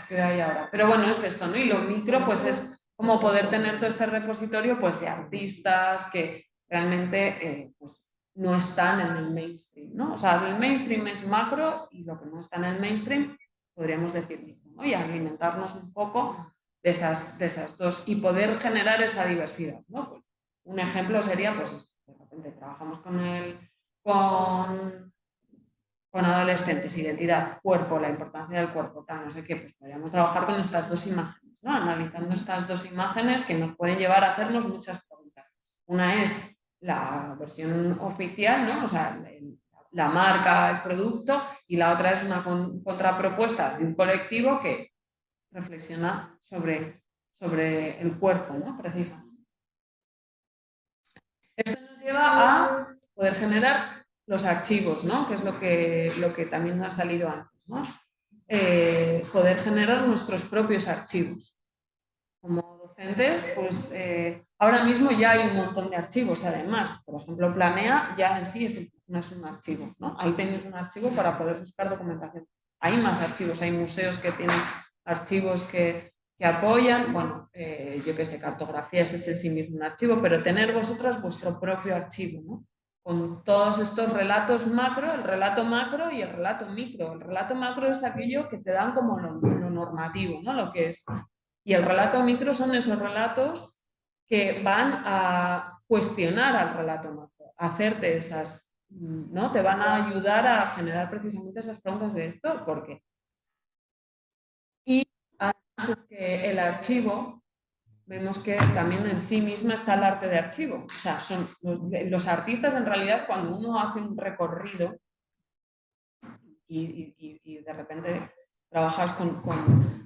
que hay ahora. Pero bueno, es esto, ¿no? Y lo micro, pues es como poder tener todo este repositorio pues, de artistas que realmente pues, no están en el mainstream, ¿no? O sea, el mainstream es macro y lo que no está en el mainstream podríamos decir micro, ¿no? Y alimentarnos un poco de esas dos y poder generar esa diversidad, ¿no? Pues, un ejemplo sería, pues, esto, de repente trabajamos con adolescentes, identidad, cuerpo, la importancia del cuerpo, tal, no sé qué, pues podríamos trabajar con estas dos imágenes, ¿no? Analizando estas dos imágenes que nos pueden llevar a hacernos muchas preguntas. Una es la versión oficial, ¿no? O sea, la marca, el producto, y la otra es una contrapropuesta de un colectivo que reflexiona sobre el cuerpo, ¿no? Precisamente. Esto nos lleva a poder generar los archivos, ¿no? Que es lo que también ha salido antes, ¿no? Poder generar nuestros propios archivos. docentes, pues ahora mismo ya hay un montón de archivos además. Por ejemplo, Planea ya en sí no es un archivo, ¿no? Ahí tenéis un archivo para poder buscar documentación. Hay más archivos, hay museos que tienen archivos que apoyan, bueno, yo qué sé, cartografías es en sí mismo un archivo, pero tener vosotras vuestro propio archivo, ¿no? Con todos estos relatos macro, el relato macro y el relato micro. El relato macro es aquello que te dan como lo normativo, ¿no? Lo que es. Y el relato micro son esos relatos que van a cuestionar al relato macro, a hacerte esas, ¿no? Te van a ayudar a generar precisamente esas preguntas de esto, ¿por qué? Y además es que el archivo, vemos que también en sí misma está el arte de archivo. O sea, son los artistas en realidad cuando uno hace un recorrido y de repente trabajas con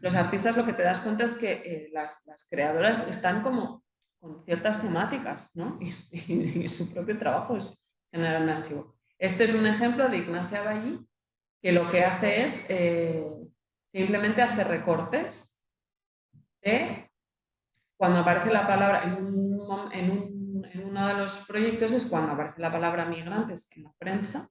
los artistas, lo que te das cuenta es que las creadoras están como con ciertas temáticas, ¿no? Y su propio trabajo es generar un archivo. Este es un ejemplo de Ignacia Ballí, que lo que hace es simplemente hace recortes de cuando aparece la palabra, en uno de los proyectos es cuando aparece la palabra migrantes en la prensa,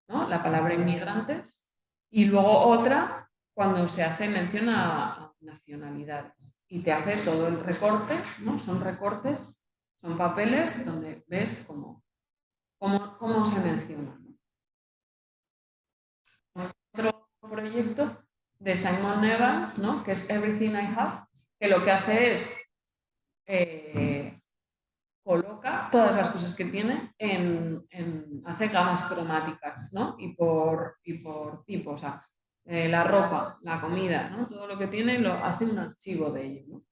¿no? La palabra inmigrantes, y luego otra cuando se hace mención a nacionalidades. Y te hace todo el recorte, ¿no? Son recortes, son papeles donde ves cómo se menciona. Otro proyecto de Simon Evans, ¿no? Que es Everything I Have, que lo que hace es coloca todas las cosas que tiene hace gamas cromáticas, ¿no? Y por tipo, o sea, la ropa, la comida, ¿no? Todo lo que tiene lo hace un archivo de ello, ¿no?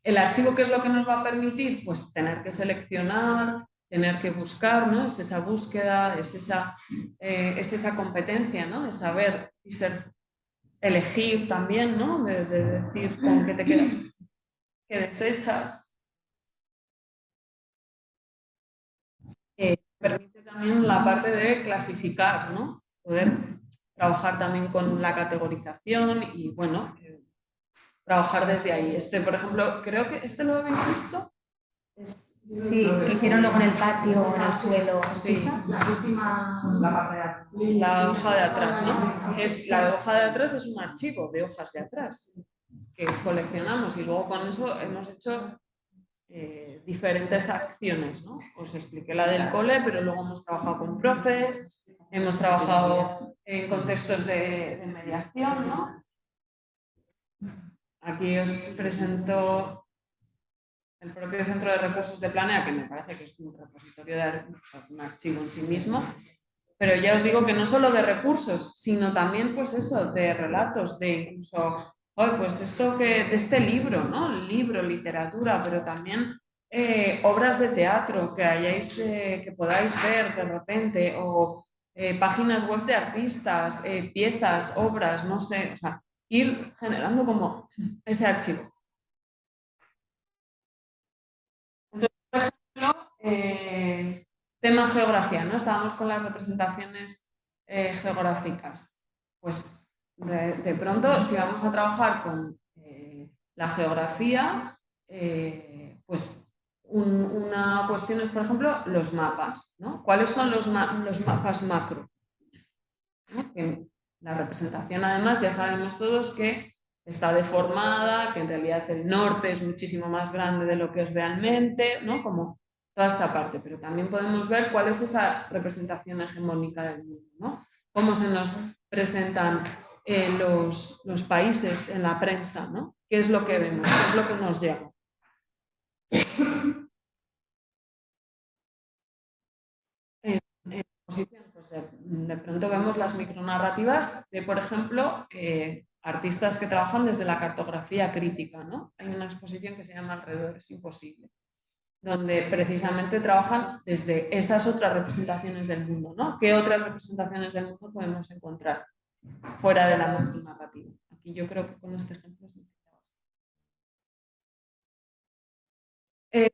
El archivo, ¿qué es lo que nos va a permitir? Pues tener que seleccionar, tener que buscar, ¿no? Es esa búsqueda, es esa competencia, ¿no? De saber y elegir también, ¿no? De decir con qué te quedas, qué desechas. Permite también la parte de clasificar, ¿no? Poder trabajar también con la categorización y, bueno, trabajar desde ahí. Este, por ejemplo, creo que este lo habéis visto. Sí, que hicieron luego en el patio, en el suelo. Sí. La última, la parte de atrás. La hoja de atrás, ¿no? La hoja de atrás es un archivo de hojas de atrás que coleccionamos y luego con eso hemos hecho diferentes acciones, ¿no? Os expliqué la del cole, pero luego hemos trabajado con profes, hemos trabajado en contextos de mediación, ¿no? Aquí os presento el propio Centro de Recursos de Planea, que me parece que es un repositorio de un archivo en sí mismo, pero ya os digo que no solo de recursos, sino también, pues eso, de relatos, de incluso, pues esto de este libro, ¿no? Libro, literatura, pero también obras de teatro que podáis ver de repente, o páginas web de artistas, piezas, obras, no sé, o sea, ir generando como ese archivo. Entonces, por ejemplo, tema geografía, ¿no? Estábamos con las representaciones geográficas. Pues de pronto, si vamos a trabajar con la geografía, pues una cuestión es, por ejemplo, los mapas, ¿no? ¿Cuáles son los mapas macro? ¿No? Que la representación, además, ya sabemos todos que está deformada, que en realidad el norte es muchísimo más grande de lo que es realmente, ¿no? Como toda esta parte, pero también podemos ver cuál es esa representación hegemónica del mundo, ¿no? Cómo se nos presentan los países en la prensa, ¿no? ¿Qué es lo que vemos? ¿Qué es lo que nos llega? En posición, pues de pronto vemos las micronarrativas de, por ejemplo, artistas que trabajan desde la cartografía crítica, ¿no? Hay una exposición que se llama Alrededor es imposible, donde precisamente trabajan desde esas otras representaciones del mundo, ¿no? ¿Qué otras representaciones del mundo podemos encontrar fuera de la micronarrativa? Aquí yo creo que con este ejemplo es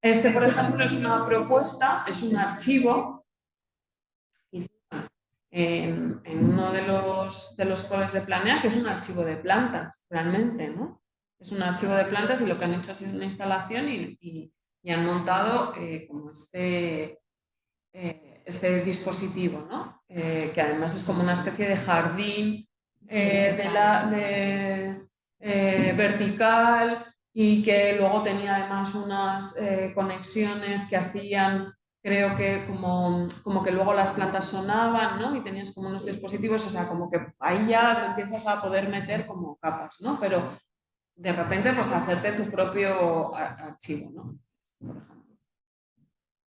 este, por ejemplo, es una propuesta, es un archivo en uno de los coles de Planea, que es un archivo de plantas, realmente, ¿no? Es un archivo de plantas y lo que han hecho ha sido una instalación y han montado como este dispositivo, ¿no? Que además es como una especie de jardín vertical y que luego tenía además unas conexiones que hacían, creo que como que luego las plantas sonaban, ¿no? Y tenías como unos dispositivos, o sea, como que ahí ya te empiezas a poder meter como capas, ¿no? Pero de repente pues hacerte tu propio archivo, ¿no? Por ejemplo.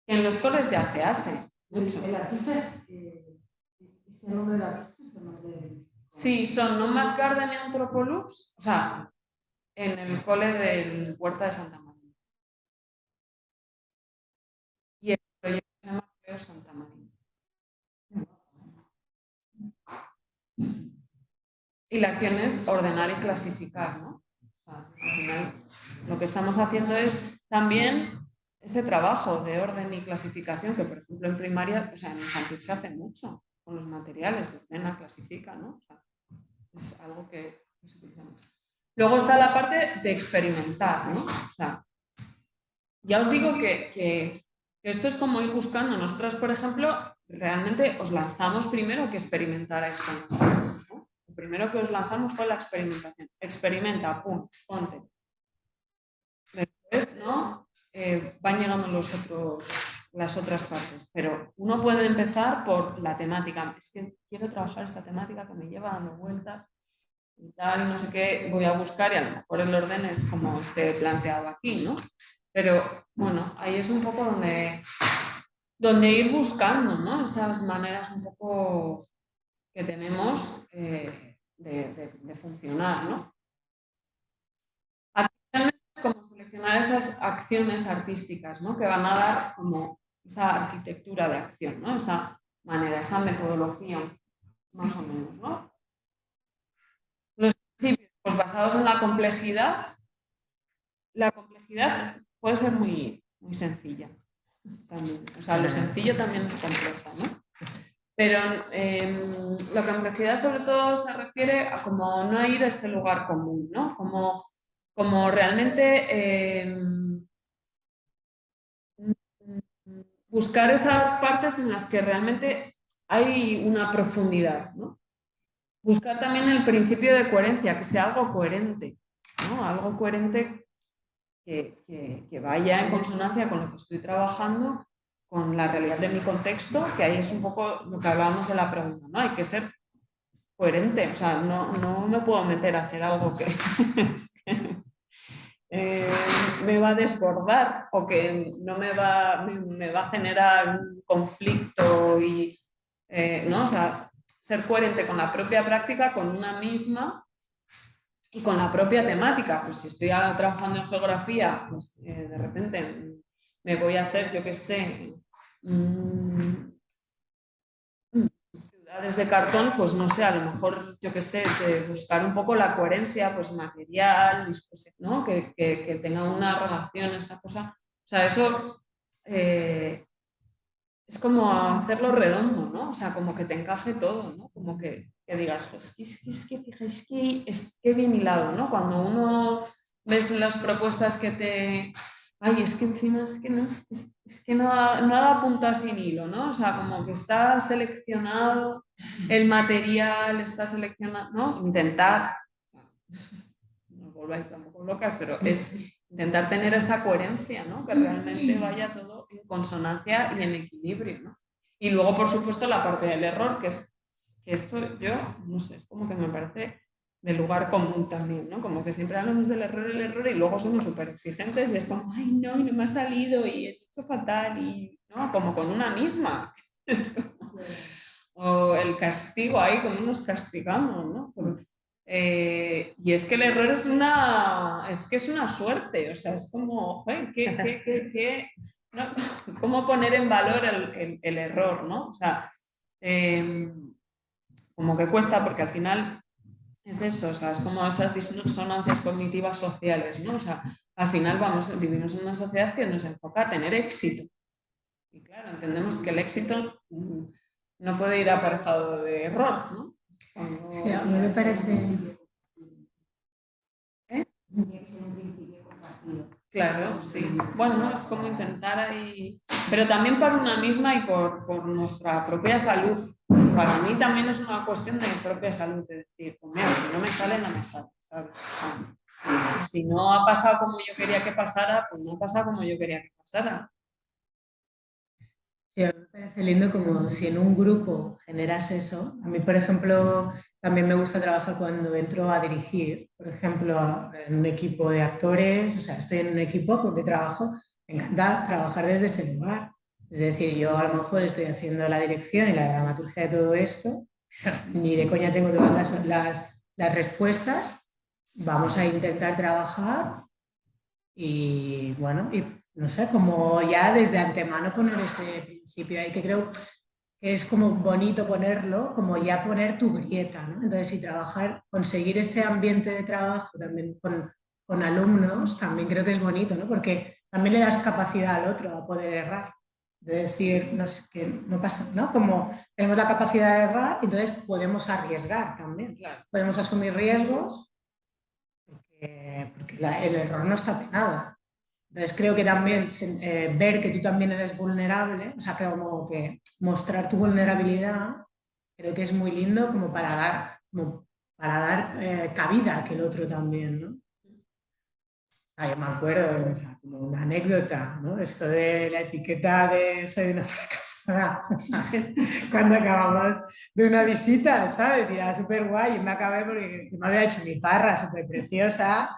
En los coles ya se hace. El artista es el nombre del artista, es el nombre del... Sí, son Nomad Garden y Anthropolux, o sea, en el cole del Huerta de Santa María. Y el proyecto se llama Creo Santa María. Y la acción es ordenar y clasificar, ¿no? O sea, al final, lo que estamos haciendo es también ese trabajo de orden y clasificación, que por ejemplo en primaria, o sea, en infantil se hace mucho con los materiales, de ordena, clasifica, ¿no? O sea, es algo que se utiliza mucho. Luego está la parte de experimentar, ¿no? O sea, ya os digo que esto es como ir buscando. Nosotras, por ejemplo, realmente os lanzamos primero que experimentarais con las artes, ¿no? Lo primero que os lanzamos fue la experimentación. Experimenta, pum, ponte. Después, ¿no? Van llegando las otras partes, pero uno puede empezar por la temática. Es que quiero trabajar esta temática que me lleva dando vueltas y tal, no sé qué, voy a buscar y a lo mejor el orden es como esté planteado aquí, ¿no? Pero bueno, ahí es un poco donde ir buscando, ¿no? Esas maneras un poco que tenemos de funcionar, ¿no? Actualmente es como seleccionar esas acciones artísticas, ¿no? Que van a dar como esa arquitectura de acción, ¿no? Esa manera, esa metodología, más o menos, ¿no? Los principios, pues basados en la complejidad puede ser muy, muy sencilla también. O sea, lo sencillo también es complejo, ¿no? Pero la complejidad sobre todo se refiere a como no ir a ese lugar común, ¿no? Como realmente buscar esas partes en las que realmente hay una profundidad, ¿no? Buscar también el principio de coherencia, que sea algo coherente, ¿no? Algo coherente que vaya en consonancia con lo que estoy trabajando, con la realidad de mi contexto, que ahí es un poco lo que hablábamos de la pregunta, ¿no? Hay que ser coherente, o sea, no me puedo meter a hacer algo que me va a desbordar o que no me va a generar un conflicto y, ¿no? O sea, ser coherente con la propia práctica, con una misma y con la propia temática. Pues si estoy trabajando en geografía, pues de repente me voy a hacer, yo qué sé, ciudades de cartón, pues no sé, a lo mejor, yo qué sé, de buscar un poco la coherencia, pues material, ¿no? Que tenga una relación, esta cosa. O sea, eso es como hacerlo redondo, ¿no? O sea, como que te encaje todo, ¿no? Como que digas, pues fijáis que bien hilado, ¿no? Cuando uno ves las propuestas que te... Ay, es que encima es que nada apunta sin hilo, ¿no? O sea, como que está seleccionado el material, está seleccionado, ¿no? Intentar, no os volváis tampoco locas, pero es intentar tener esa coherencia, ¿no? Que realmente vaya todo en consonancia y en equilibrio, ¿no? Y luego, por supuesto, la parte del error, que es que esto yo, no sé, es como que me parece de lugar común también, ¿no? Como que siempre hablamos del error y luego somos súper exigentes y es como, ay, no, y no me ha salido y he hecho fatal y, ¿no? Como con una misma. O el castigo ahí, como nos castigamos, ¿no? Y es que el error es una suerte, o sea, es como, joder, ¿no? ¿Cómo poner en valor el error, ¿no? O sea, como que cuesta porque al final es eso, o sea, es como esas disonancias cognitivas sociales, ¿no? O sea, al final vivimos en una sociedad que nos enfoca a tener éxito. Y claro, entendemos que el éxito no puede ir aparejado de error, ¿no? Cuando... Sí, a mí me parece... Tiene que ser un principio compartido. Claro, sí. Bueno, es como intentar ahí... Pero también para una misma y por nuestra propia salud. Para mí también es una cuestión de propia salud, de decir, pues mira, si no me sale, no me sale, ¿sabes? O sea, si no ha pasado como yo quería que pasara, pues no ha pasado como yo quería que pasara. Sí, a mí me parece lindo como si en un grupo generas eso. A mí, por ejemplo, también me gusta trabajar cuando entro a dirigir, por ejemplo, en un equipo de actores, o sea, estoy en un equipo de trabajo, me encanta trabajar desde ese lugar. Es decir, yo a lo mejor estoy haciendo la dirección y la dramaturgia de todo esto, ni de coña tengo todas las respuestas, vamos a intentar trabajar y bueno, y no sé, como ya desde antemano poner ese principio ahí, que creo que es como bonito ponerlo, como ya poner tu grieta, ¿no? Entonces, y trabajar, conseguir ese ambiente de trabajo también con alumnos, también creo que es bonito, ¿no? Porque también le das capacidad al otro a poder errar. De decir, no sé, que no pasa, ¿no? Como tenemos la capacidad de errar, entonces podemos arriesgar también. Claro. Podemos asumir riesgos porque el error no está penado. Entonces creo que también ver que tú también eres vulnerable, o sea, como que mostrar tu vulnerabilidad, creo que es muy lindo como para dar cabida a que el otro también, ¿no? Yo me acuerdo, o sea, como una anécdota, ¿no? Esto de la etiqueta de soy una fracasada, ¿sabes? Cuando acabamos de una visita, ¿sabes? Y era súper guay, y me acabé porque me había hecho mi parra súper preciosa,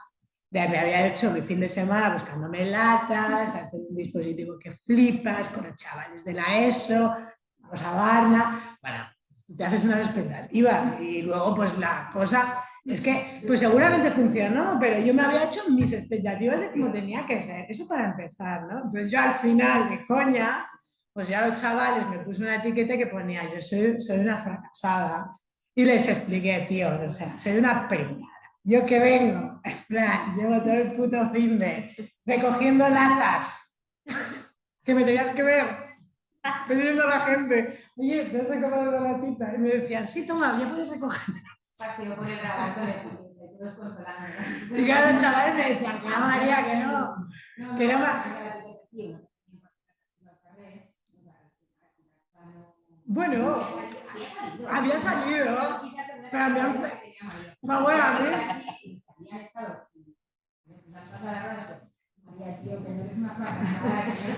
me había hecho mi fin de semana buscándome latas, haciendo un dispositivo que flipas, con los chavales de la ESO, vamos a Varna, bueno, tú te haces unas expectativas y luego pues la cosa... Es que, pues seguramente funcionó, pero yo me había hecho mis expectativas de cómo tenía que ser. Eso para empezar, ¿no? Entonces yo al final, de coña, pues ya los chavales me puse una etiqueta que ponía, yo soy una fracasada. Y les expliqué, tío, o sea, soy una pringada. Yo que vengo, en plan, llevo todo el puto fin de recogiendo latas, que me tenías que ver, pidiendo a la gente, oye, no sé cómo de la latita. Y me decían, sí, toma, ya puedes recoger. Paseo por el Dragón con el todos consolando. Y claro, los chavales me decían que no, María, que no. Que no Bueno, había salido, pero me han... Bueno, a mí...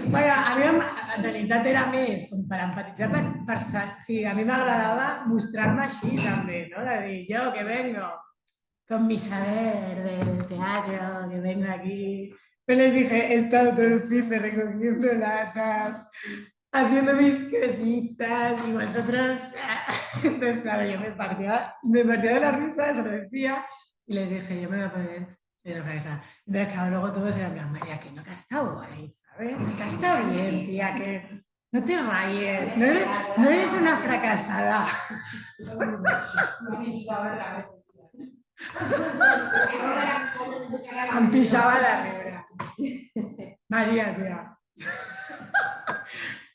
Bueno, a mi en realitat era més com per empatitzar, sí, a mi m'agradava mostrar-me així també, no? De dir, yo que vengo con mi saber del teatro, que vengo aquí. Pero les dije, he estado todo el fin de recogiendo latas, haciendo mis cositas y vosotros... Entonces, claro, yo me partía de la risa, se lo decía y les dije, yo me voy a poner... Entonces, claro, luego todos eran plan, María, que no, que ha estado guay, ¿sabes? Que ha estado bien, tía, que no te rayes, no eres una fracasada. Em pixava la riera. María, tía.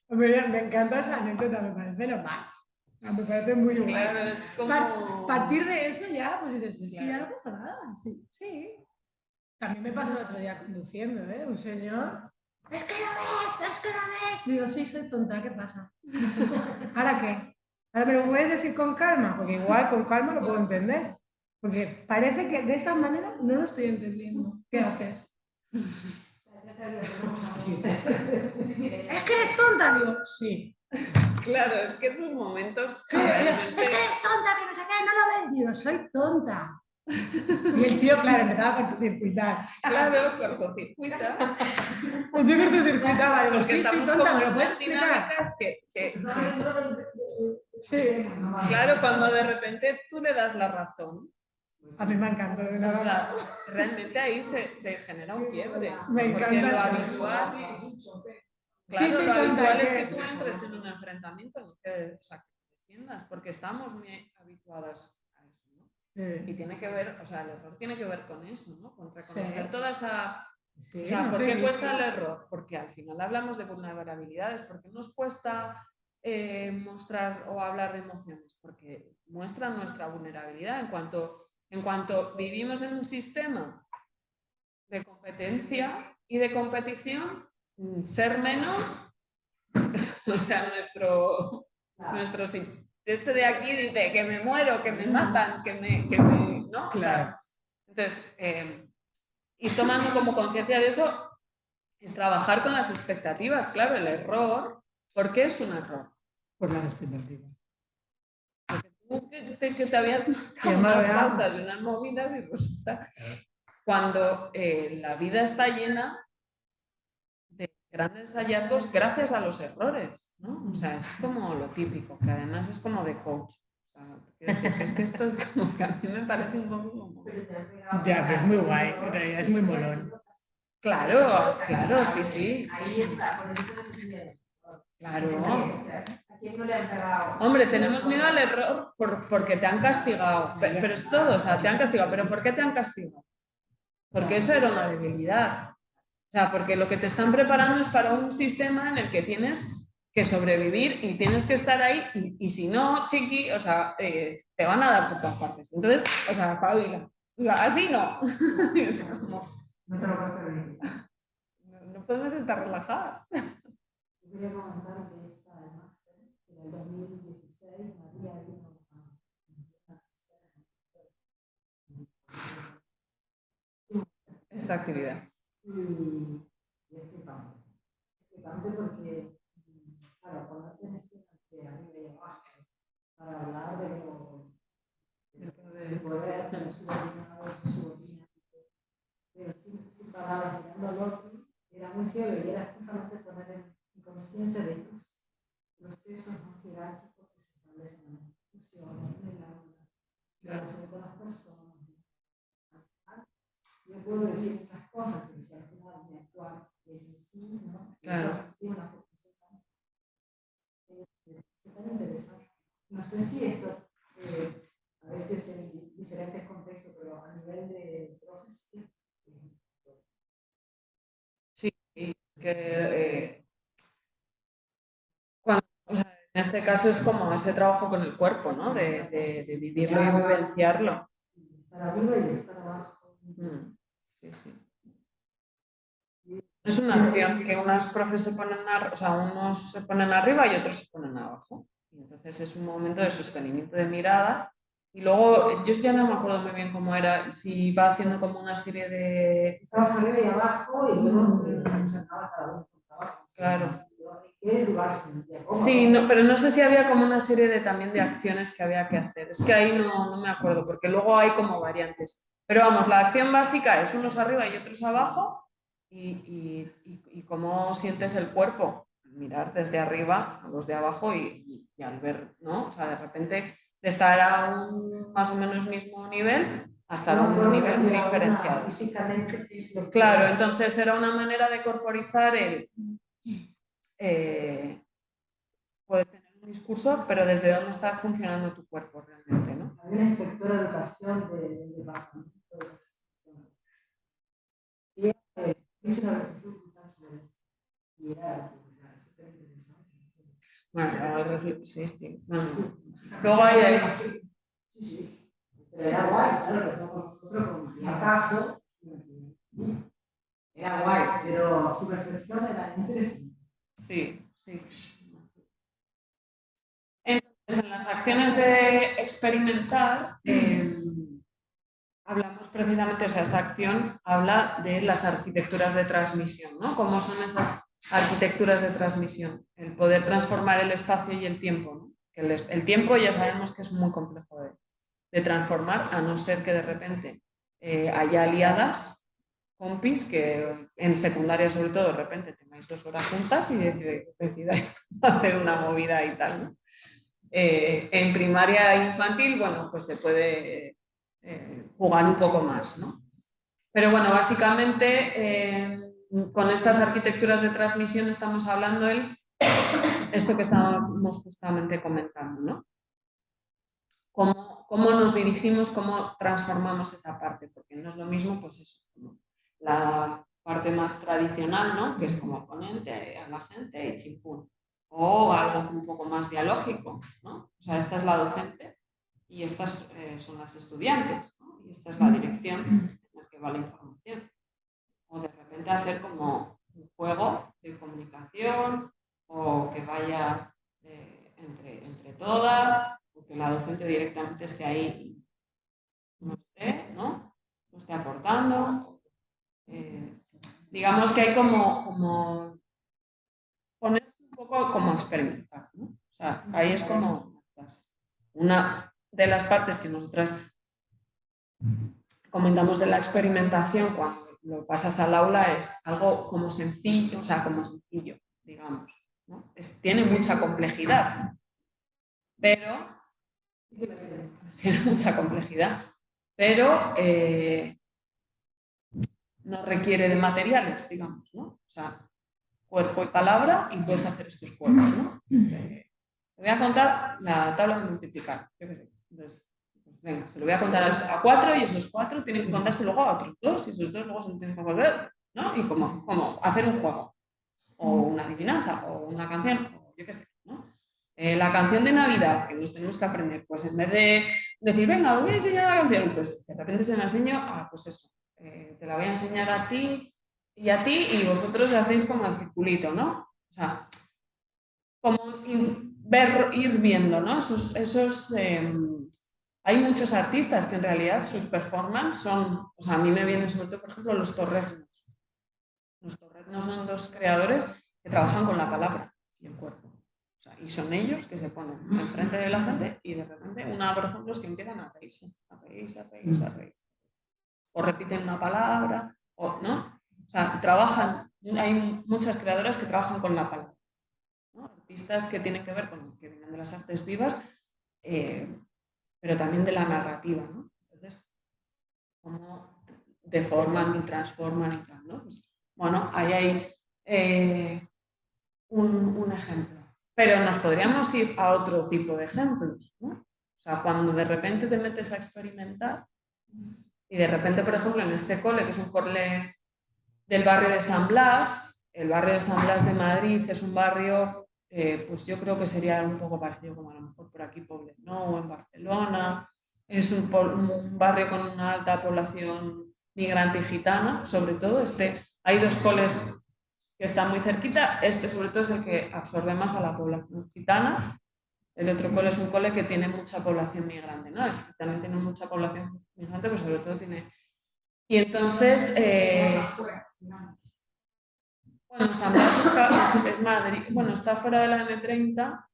Me encanta esa anécdota, me parece lo más. Me parece muy guay. Claro, es como... Partir de eso ya, pues dices, pues es que ya no pasa nada. Sí, sí. También me pasó el otro día conduciendo, ¿eh? Un señor. Es que no ves. Digo, sí, soy tonta, ¿qué pasa? ¿Ahora qué? Ahora me lo puedes decir con calma, porque igual con calma lo puedo entender. Porque parece que de esta manera no lo estoy entendiendo. ¿Qué haces? ¿Es que eres tonta? Digo, sí. Claro, es que esos momentos... Es que eres tonta, que no sé qué, no lo ves. Digo, soy tonta. Y el tío, claro, empezaba a cortocircuitar. Claro, cortocircuita. El tío cortocircuitaba. Digo, Porque sí, soy estamos tonta, como ¿me lo en puedes unas explicar? dinámicas que... Sí. Claro, cuando de repente tú le das la razón. A mí me encanta. O sea, realmente ahí se genera un quiebre. Me Porque encanta lo eso. habitual... Sí, Claro, sí, lo tonta, habitual es ¿qué? que tú entres en un enfrentamiento, o sea, que te defiendas, porque estamos muy habituadas a eso, ¿no? Y tiene que ver, o sea, el error tiene que ver con eso, ¿no? Con reconocer Sí. toda esa... Sí, o sea, no ¿por te he qué cuesta visto. el error? Porque al final hablamos de vulnerabilidades, porque nos cuesta mostrar o hablar de emociones? Porque muestran nuestra vulnerabilidad en cuanto vivimos en un sistema de competencia y de competición, ser menos, o sea, nuestro este de aquí dice que me muero, que me matan, ¿no? O sea, entonces, y tomando como conciencia de eso, es trabajar con las expectativas. Claro, el error, ¿por qué es un error? Por las expectativas. Porque tú que te habías marcado unas pautas y unas movidas y resulta cuando la vida está llena de grandes hallazgos gracias a los errores, ¿no? O sea, es como lo típico, que además es como de coach. O sea, es que esto es como que a mí me parece un poco como... Ya, pero es muy guay, en realidad es muy molón. Claro, claro, sí, sí. Ahí está, por el Claro. ¿A quién no le han pegado? Hombre, tenemos miedo al error porque te han castigado. Pero es todo, o sea, te han castigado. ¿Pero por qué te han castigado? Porque eso era una debilidad. O sea, porque lo que te están preparando es para un sistema en el que tienes que sobrevivir y tienes que estar ahí y si no, chiqui, o sea, te van a dar por todas partes. Entonces, o sea, pabila. Así no. Es como... No te lo vas a permitir. No podemos estar relajadas. Yo quería comentar que esta además, en el 2016, María vino Esta actividad. y es flipante. Es flipante porque, claro, cuando tienes que arriba y abajo para hablar de poder, de subordinado, de subordinado, pero sin palabras, mirando al otro, era muy feo y era justamente poner en conciencia de tus procesos no jerárquicos que se establecen en la institución, en el aula, en la relación con las personas. Yo puedo decir muchas cosas, pero si al final me actuar es así, ¿no? Claro. Eso tiene una formación tan interesante. No sé si esto, a veces en diferentes contextos, pero a nivel de profesión. Sí, que cuando, o sea, en este caso es como ese trabajo con el cuerpo, ¿no? De vivirlo y vivenciarlo. Estar arriba y estar abajo. Sí, sí. Es una acción que unas profes se ponen, o sea, unos se ponen arriba y otros se ponen abajo. Y entonces es un momento de sostenimiento de mirada. Y luego, yo ya no me acuerdo muy bien cómo era, si va haciendo como una serie de... Estabas arriba y abajo y luego funcionaba cada uno con trabajo. Claro. ¿En qué lugar se metía? Sí, no, pero no sé si había como una serie de, también de acciones que había que hacer. Es que ahí no me acuerdo, porque luego hay como variantes. Pero vamos, la acción básica es unos arriba y otros abajo y cómo sientes el cuerpo. Mirar desde arriba a los de abajo y al ver, ¿no? O sea, de repente de estar a un más o menos mismo nivel hasta a un nivel muy diferenciado. Físicamente, Claro, entonces era una manera de corporizar el... puedes tener un discurso, pero desde dónde está funcionando tu cuerpo realmente, ¿no? Había una inspectora de educación del departamento de educación. Y ella hizo una reflexión brutal sobre eso. Y era súper interesante. Bueno, sí. Luego hay... Sí. Pero era guay, claro, que estamos nosotros con María Caso. Era guay, pero su reflexión era interesante. Sí. Entonces, en las acciones de experimentar, hablamos precisamente, o sea, esa acción habla de las arquitecturas de transmisión, ¿no? ¿Cómo son esas arquitecturas de transmisión? El poder transformar el espacio y el tiempo, ¿no? Que el tiempo ya sabemos que es muy complejo de transformar, a no ser que de repente haya aliadas, compis, que en secundaria sobre todo de repente tengáis 2 horas juntas y decidáis hacer una movida y tal, ¿no? En primaria e infantil, bueno, pues se puede jugar un poco más, ¿no? Pero bueno, básicamente con estas arquitecturas de transmisión estamos hablando de esto que estábamos justamente comentando, ¿no? Cómo nos dirigimos, cómo transformamos esa parte, porque no es lo mismo, pues eso, ¿no? La parte más tradicional, ¿no? Que es como ponente a la gente y chimpún. o algo un poco más dialógico, ¿no? O sea, esta es la docente y estas son las estudiantes, ¿no? Y esta es la dirección en la que va la información. O de repente hacer como un juego de comunicación o que vaya entre todas, o que la docente directamente esté ahí y no esté aportando. Digamos que hay como ponerse un poco como a experimentar, ¿no? O sea, ahí es como una de las partes que nosotras comentamos de la experimentación cuando lo pasas al aula es algo como sencillo, o sea, como sencillo, digamos, ¿no? Tiene mucha complejidad, pero tiene mucha complejidad, pero no requiere de materiales, digamos, ¿no? O sea, cuerpo y palabra y puedes hacer estos juegos, ¿no? Te voy a contar la tabla de multiplicar, yo qué sé. Entonces, pues venga, se lo voy a contar a 4 y esos 4 tienen que contarse luego a otros 2 y esos 2 luego se lo tienen que volver, ¿no? Y como hacer un juego, o una adivinanza, o una canción, o yo qué sé, ¿no? La canción de Navidad que nos tenemos que aprender, pues en vez de decir, venga, os voy a enseñar la canción, pues de repente se la enseño, pues eso, te la voy a enseñar a ti y vosotros hacéis como el circulito, ¿no? O sea, como ir viendo, ¿no? Hay muchos artistas que en realidad sus performances son, o sea, a mí me vienen sobre todo, por ejemplo, los torreznos. Los torreznos son dos creadores que trabajan con la palabra y el cuerpo. O sea, y son ellos que se ponen enfrente de la gente y de repente una, por ejemplo, es que empiezan a reírse. O repiten una palabra, o no. O sea, trabajan, hay muchas creadoras que trabajan con la palabra, ¿no? Artistas que tienen que ver con que vienen de las artes vivas, pero también de la narrativa, ¿no? Entonces, cómo deforman y transforman y tal, ¿no? Pues, bueno, ahí hay un ejemplo. Pero nos podríamos ir a otro tipo de ejemplos, ¿no? O sea, cuando de repente te metes a experimentar y de repente, por ejemplo, en este cole, que es un cole del barrio de San Blas, el barrio de San Blas de Madrid es un barrio, pues yo creo que sería un poco parecido como a lo mejor por aquí Poblenou, en Barcelona, es un barrio con una alta población migrante y gitana, sobre todo. Hay dos coles que están muy cerquita, sobre todo es el que absorbe más a la población gitana. El otro cole es un cole que tiene mucha población migrante, ¿no? También tiene mucha población migrante, pero sobre todo tiene... Y entonces, bueno, San Blas es Madrid, bueno, está fuera de la M30.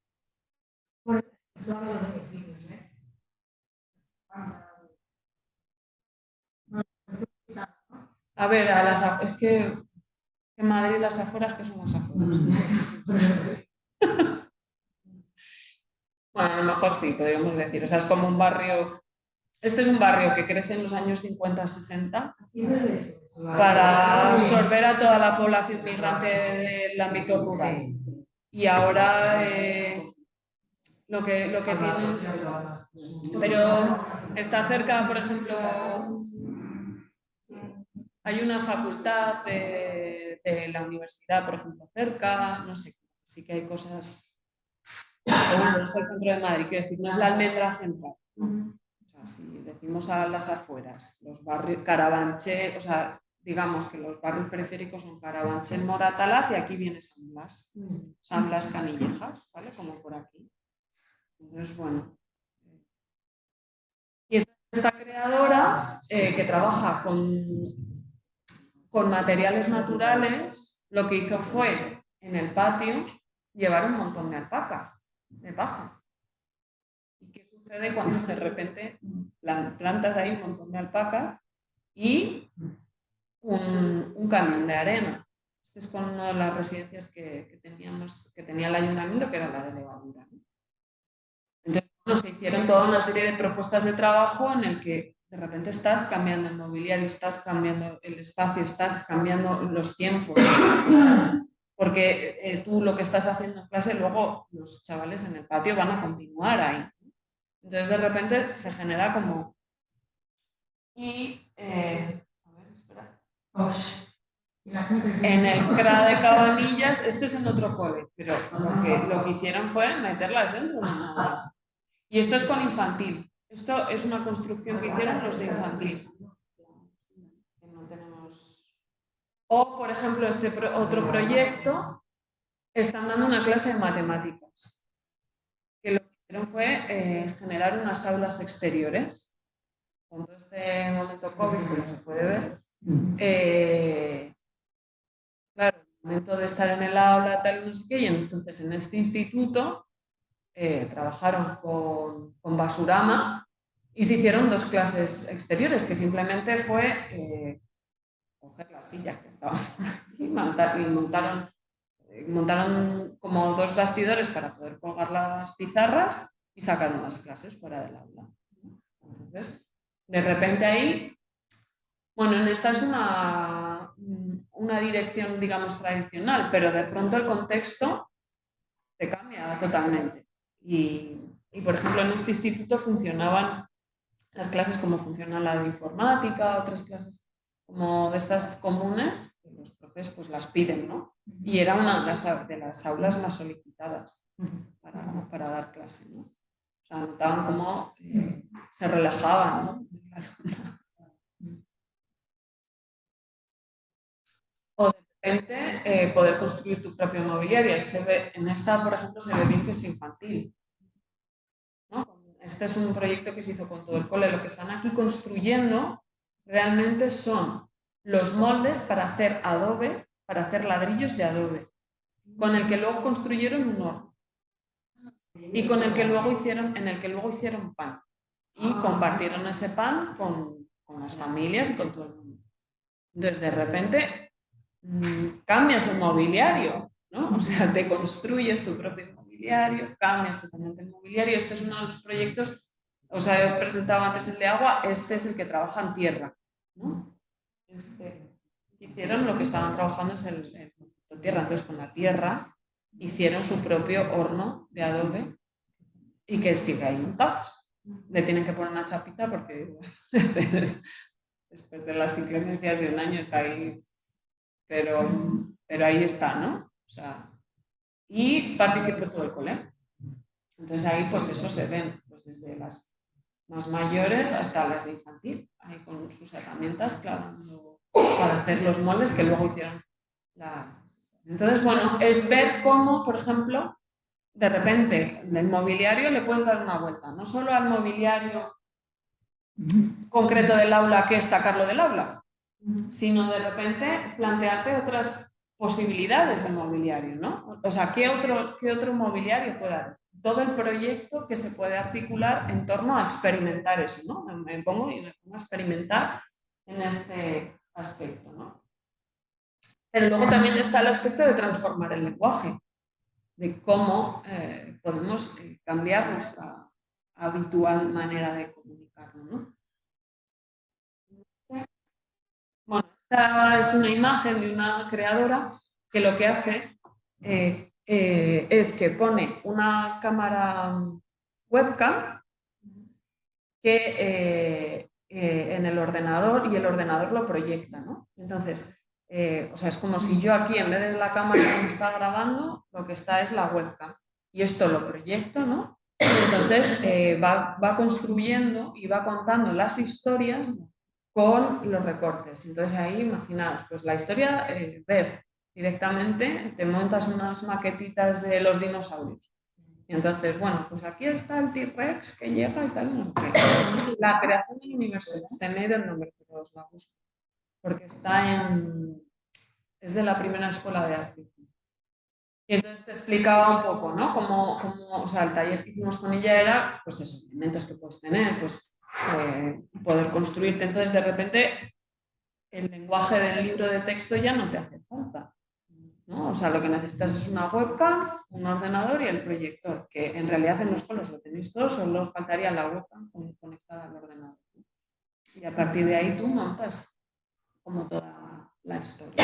A ver, es que en Madrid las afueras, ¿qué son las afueras? Bueno, a lo mejor sí, podríamos decir. O sea, es como un barrio... Este es un barrio que crece en los años 50-60 para absorber a toda la población migrante del ámbito rural. Y ahora lo que tienes... Pero está cerca, por ejemplo, hay una facultad de la universidad, por ejemplo, cerca, no sé, sí que hay cosas... Bueno, es el centro de Madrid, quiero decir, no es la almendra central. O sea, si decimos a las afueras, los barrios Carabanchel, o sea, digamos que los barrios periféricos son Carabanchel, Moratalaz y aquí viene San Blas Canillejas, ¿vale? Como por aquí. Entonces, bueno. Y esta creadora que trabaja con materiales naturales, lo que hizo fue en el patio llevar un montón de alpacas de paja. ¿Y qué sucede cuando de repente plantas ahí un montón de alpacas y un camión de arena? Este es con una de las residencias que tenía el ayuntamiento, que era la de levadura, ¿no? Entonces, bueno, se hicieron toda una serie de propuestas de trabajo en el que de repente estás cambiando el mobiliario, estás cambiando el espacio, estás cambiando los tiempos. Porque tú lo que estás haciendo en clase, luego los chavales en el patio van a continuar ahí. Entonces de repente se genera como... Y... a ver, espera. En el CRA de Cabanillas, este es en otro cole, pero lo que hicieron fue meterlas dentro de una aula. Y esto es con infantil. Esto es una construcción que hicieron los de infantil. No tenemos... O, por ejemplo, este otro proyecto, están dando una clase de matemáticas. Que lo que hicieron fue generar unas aulas exteriores. Con todo este momento COVID, que no se puede ver, claro, el momento de estar en el aula, tal y no sé qué, y entonces en este instituto trabajaron con Basurama y se hicieron 2 clases exteriores, que simplemente fue coger la silla que estaba aquí y montaron como 2 bastidores para poder colgar las pizarras y sacaron las clases fuera del aula. Entonces, de repente ahí, bueno, en esta es una dirección, digamos, tradicional, pero de pronto el contexto te cambia totalmente. Y, por ejemplo, en este instituto funcionaban las clases como funciona la de informática, otras clases como de estas comunes, que los profes pues las piden, ¿no? Y era una de las aulas más solicitadas para dar clase, ¿no? O sea, notaban cómo se relajaban, ¿no? O de repente poder construir tu propio mobiliario. En esta, por ejemplo, se ve bien que es infantil, ¿no? Este es un proyecto que se hizo con todo el cole. Lo que están aquí construyendo realmente son los moldes para hacer adobe, para hacer ladrillos de adobe, con el que luego construyeron un horno y en el que luego hicieron pan y compartieron ese pan con las familias y con todo el mundo. Entonces, de repente, cambias el mobiliario, ¿no? O sea, te construyes tu propio mobiliario, cambias totalmente el mobiliario. Este es uno de los proyectos, os he presentado antes el de agua, este es el que trabaja en tierra, ¿no? Hicieron lo que estaban trabajando es el concepto tierra, entonces con la tierra hicieron su propio horno de adobe y que sigue ahí montado. Le tienen que poner una chapita porque después de las inclemencias de un año está ahí, pero ahí está, ¿no? O sea, y participó todo el cole. Entonces ahí pues eso se ven, pues desde las más mayores hasta las de infantil, ahí con sus herramientas clavando para hacer los moldes que luego hicieron Entonces, bueno, es ver cómo, por ejemplo, de repente del mobiliario le puedes dar una vuelta, no solo al mobiliario concreto del aula, que es sacarlo del aula, sino de repente plantearte otras posibilidades de mobiliario, ¿no? O sea, ¿qué otro mobiliario puede haber? Todo el proyecto que se puede articular en torno a experimentar eso, ¿no? Me pongo a experimentar en este aspecto, ¿no? Pero luego también está el aspecto de transformar el lenguaje, de cómo podemos cambiar nuestra habitual manera de comunicarnos, ¿no? Bueno, esta es una imagen de una creadora que lo que hace es que pone una cámara webcam que en el ordenador y el ordenador lo proyecta, ¿no? Entonces, o sea, es como si yo aquí, en vez de la cámara que me está grabando, lo que está es la webcam. Y esto lo proyecto, ¿no? Y entonces va construyendo y va contando las historias con los recortes. Entonces ahí, imaginaos, pues la historia, ver directamente, te montas unas maquetitas de los dinosaurios. Y entonces, bueno, pues aquí está el T-Rex que llega y tal, no sé. La creación del universo, se me dio el nombre, pero os la busco, porque es de la primera escuela de arte. Y entonces te explicaba un poco, ¿no? Cómo, o sea, el taller que hicimos con ella era, pues esos elementos que puedes tener, pues poder construirte. Entonces, de repente, el lenguaje del libro de texto ya no te hace falta, ¿no? O sea, lo que necesitas es una webcam, un ordenador y el proyector, que en realidad en los coles lo tenéis todos, solo os faltaría la webcam conectada al ordenador, ¿no? Y a partir de ahí tú montas como toda la historia.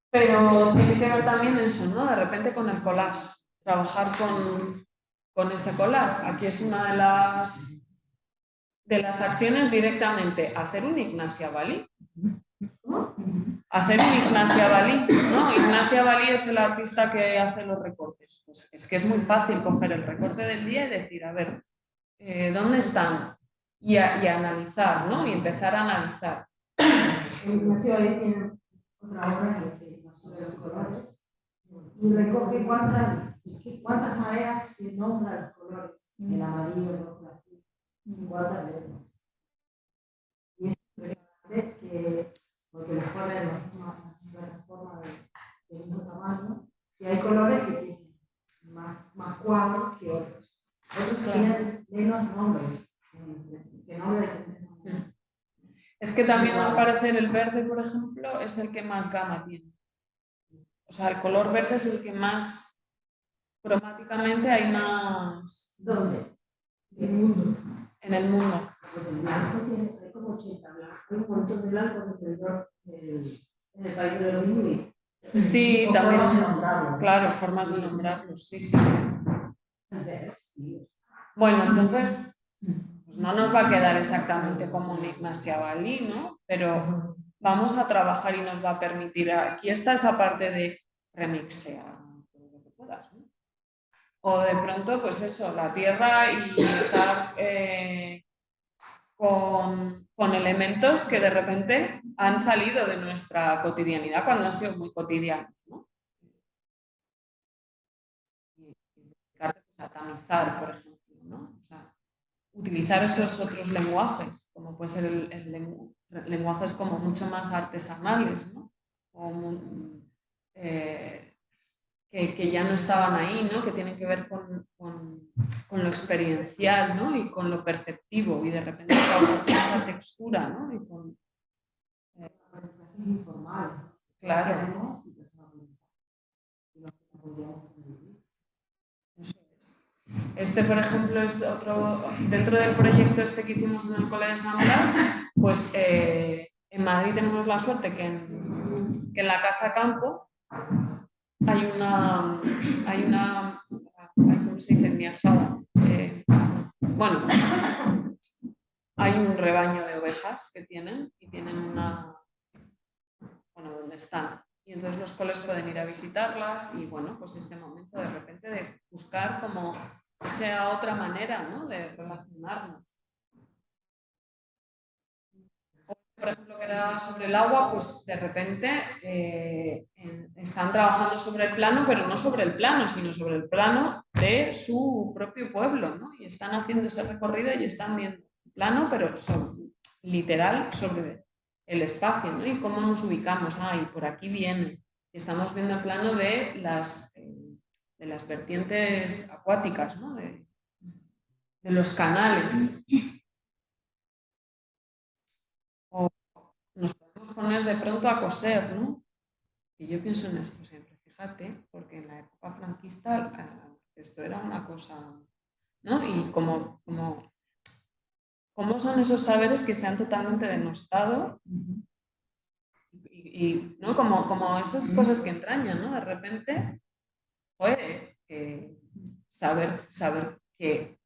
Pero tiene que ver también eso, ¿no? De repente con el collage, trabajar con ese collage. Aquí es una de las acciones directamente, hacer un Ignacia Bali, ¿no? hacer un Ignacia Balí, ¿no? Ignacia Balí es el artista que hace los recortes. Pues es que es muy fácil coger el recorte del día y decir, a ver, ¿dónde están? Y analizar, ¿no? Y empezar a analizar. Ignacio Balí tiene otra obra que es sobre los colores y recoge cuántas maneras se nombran los colores, el amarillo, el rojo, el azul, y cuántas letras. Y es impresionante que, porque los ponen en la misma plataforma del mismo tamaño, y hay colores que tienen más cuadros que otros. Otros tienen menos nombres, se nombran de diferentes maneras. Es que también al parecer el verde, por ejemplo, es el que más gama tiene. O sea, el color verde es el que más, cromáticamente hay más... ¿Dónde? En el mundo. En el mundo. Pues el blanco tiene, hay como 80 blancos. Hay un montón de blancos en el país de los Inuit. Sí, O también. formas de nombrarlos. Claro, formas de nombrarlos, sí, sí, sí. Bueno, entonces, pues no nos va a quedar exactamente como un Ignacia Balí, ¿no? Pero vamos a trabajar y nos va a permitir, aquí está esa parte de remixear todo lo que puedas, ¿no? O de pronto, pues eso, la tierra y estar con elementos que de repente han salido de nuestra cotidianidad cuando han sido muy cotidianos, ¿no? Y a tamizar, por ejemplo, ¿no? O sea, utilizar esos otros lenguajes, como puede ser lenguajes como mucho más artesanales, ¿no? O, que ya no estaban ahí, ¿no? Que tienen que ver con lo experiencial, ¿no? Y con lo perceptivo, y de repente con esa textura, ¿no? Y con, aprendizaje informal. claro. Este, por ejemplo, es otro, dentro del proyecto este que hicimos en el Cole de San Blas, pues en Madrid tenemos la suerte que en la Casa Campo hay una ¿cómo se dice? Miazada. Bueno, hay un rebaño de ovejas que tienen y tienen donde están. Y entonces los coles pueden ir a visitarlas y bueno, pues este momento de repente de buscar como esa otra manera, ¿no? De relacionarnos. Por ejemplo, que era sobre el agua, pues de repente están trabajando sobre el plano, pero no sobre el plano, sino sobre el plano de su propio pueblo, ¿no? Y están haciendo ese recorrido y están viendo el plano, pero literal sobre el espacio, ¿no? Y cómo nos ubicamos. Y por aquí viene. Y estamos viendo el plano de las vertientes acuáticas, ¿no? De los canales. O nos podemos poner de pronto a coser, ¿no? Y yo pienso en esto siempre, fíjate, porque en la época franquista esto era una cosa, ¿no? Y como son esos saberes que se han totalmente denostado y ¿no? como esas cosas que entrañan, ¿no? De repente, joder, saber que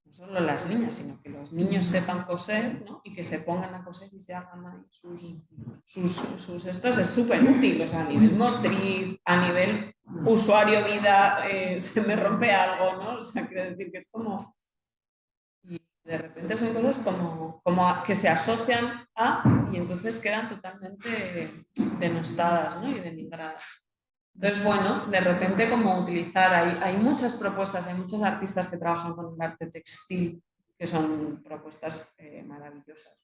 no solo las niñas, sino que los niños sepan coser, ¿no? Y que se pongan a coser y se hagan ahí sus estos es súper útil, o sea, a nivel motriz, a nivel usuario, vida, se me rompe algo, ¿no? O sea, quiero decir que es como... Y de repente son cosas como que se asocian a y entonces quedan totalmente denostadas, ¿no? Y denigradas. Entonces, bueno, de repente como utilizar, hay muchas propuestas, hay muchos artistas que trabajan con el arte textil, que son propuestas maravillosas.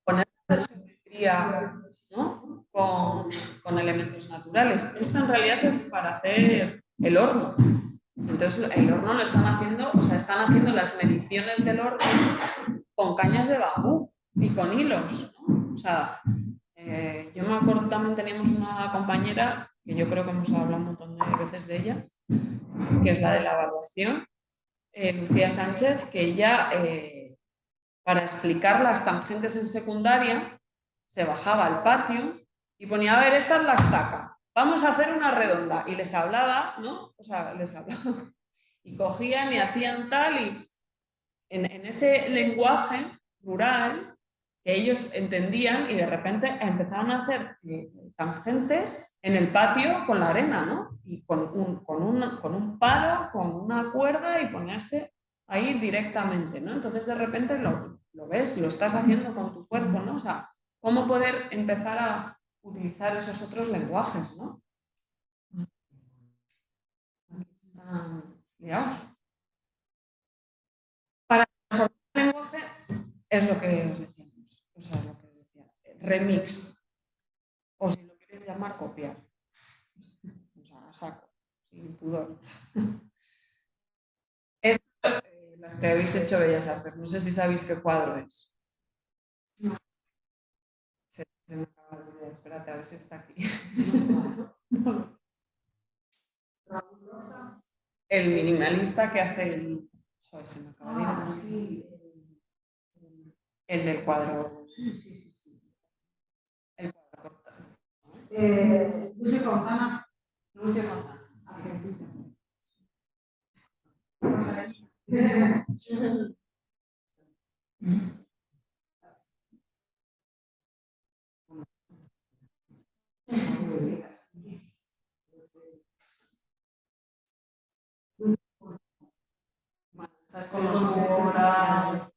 Poner la geometría, ¿no? con elementos naturales. Esto en realidad es para hacer el horno. Entonces el horno lo están haciendo, o sea, están haciendo las mediciones del horno con cañas de bambú y con hilos, ¿no? O sea, yo me acuerdo también teníamos una compañera, que yo creo que hemos hablado un montón de veces de ella, que es la de la evaluación, Lucía Sánchez, que ella, para explicar las tangentes en secundaria, se bajaba al patio y ponía, a ver, esta es la estaca, vamos a hacer una redonda. Y les hablaba, ¿no? O sea, les hablaba. Y cogían y hacían tal, y en ese lenguaje rural, que ellos entendían y de repente empezaron a hacer tangentes en el patio con la arena, ¿no? Y con un palo, con una cuerda y ponerse ahí directamente, ¿no? Entonces de repente lo ves, lo estás haciendo con tu cuerpo, ¿no? O sea, cómo poder empezar a utilizar esos otros lenguajes, ¿no? Liaos. Para transformar el lenguaje es lo que os decíamos, o sea, lo que os decía, remix, o si lo queréis llamar, copiar, o sea, a saco, sin pudor. Esto, las que habéis hecho Bellas Artes, no sé si sabéis qué cuadro es. No. Se me acaba de olvidar, espérate a ver si está aquí. No. El minimalista que hace el... Joder, se me acaba de ir. El del cuadro. El cuadro cortado. Lucio Fontana. Lucio Fontana. Argentina. Bueno, esta es como su obra.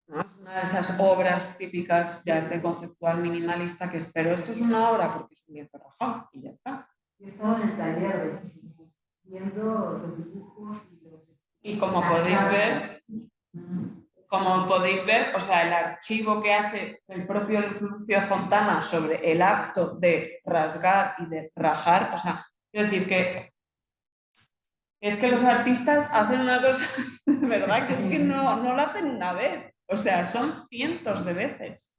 ¿No? Es una de esas obras típicas de arte conceptual minimalista que espero. Esto es una obra porque es un lienzo rajado y ya está. Yo he estado en el taller de diseño, viendo los dibujos y los... Y como podéis ver, o sea, el archivo que hace el propio Lucio Fontana sobre el acto de rasgar y de rajar, o sea, quiero decir que es que los artistas hacen una cosa, ¿verdad? Que es que no lo hacen una vez, o sea, son cientos de veces,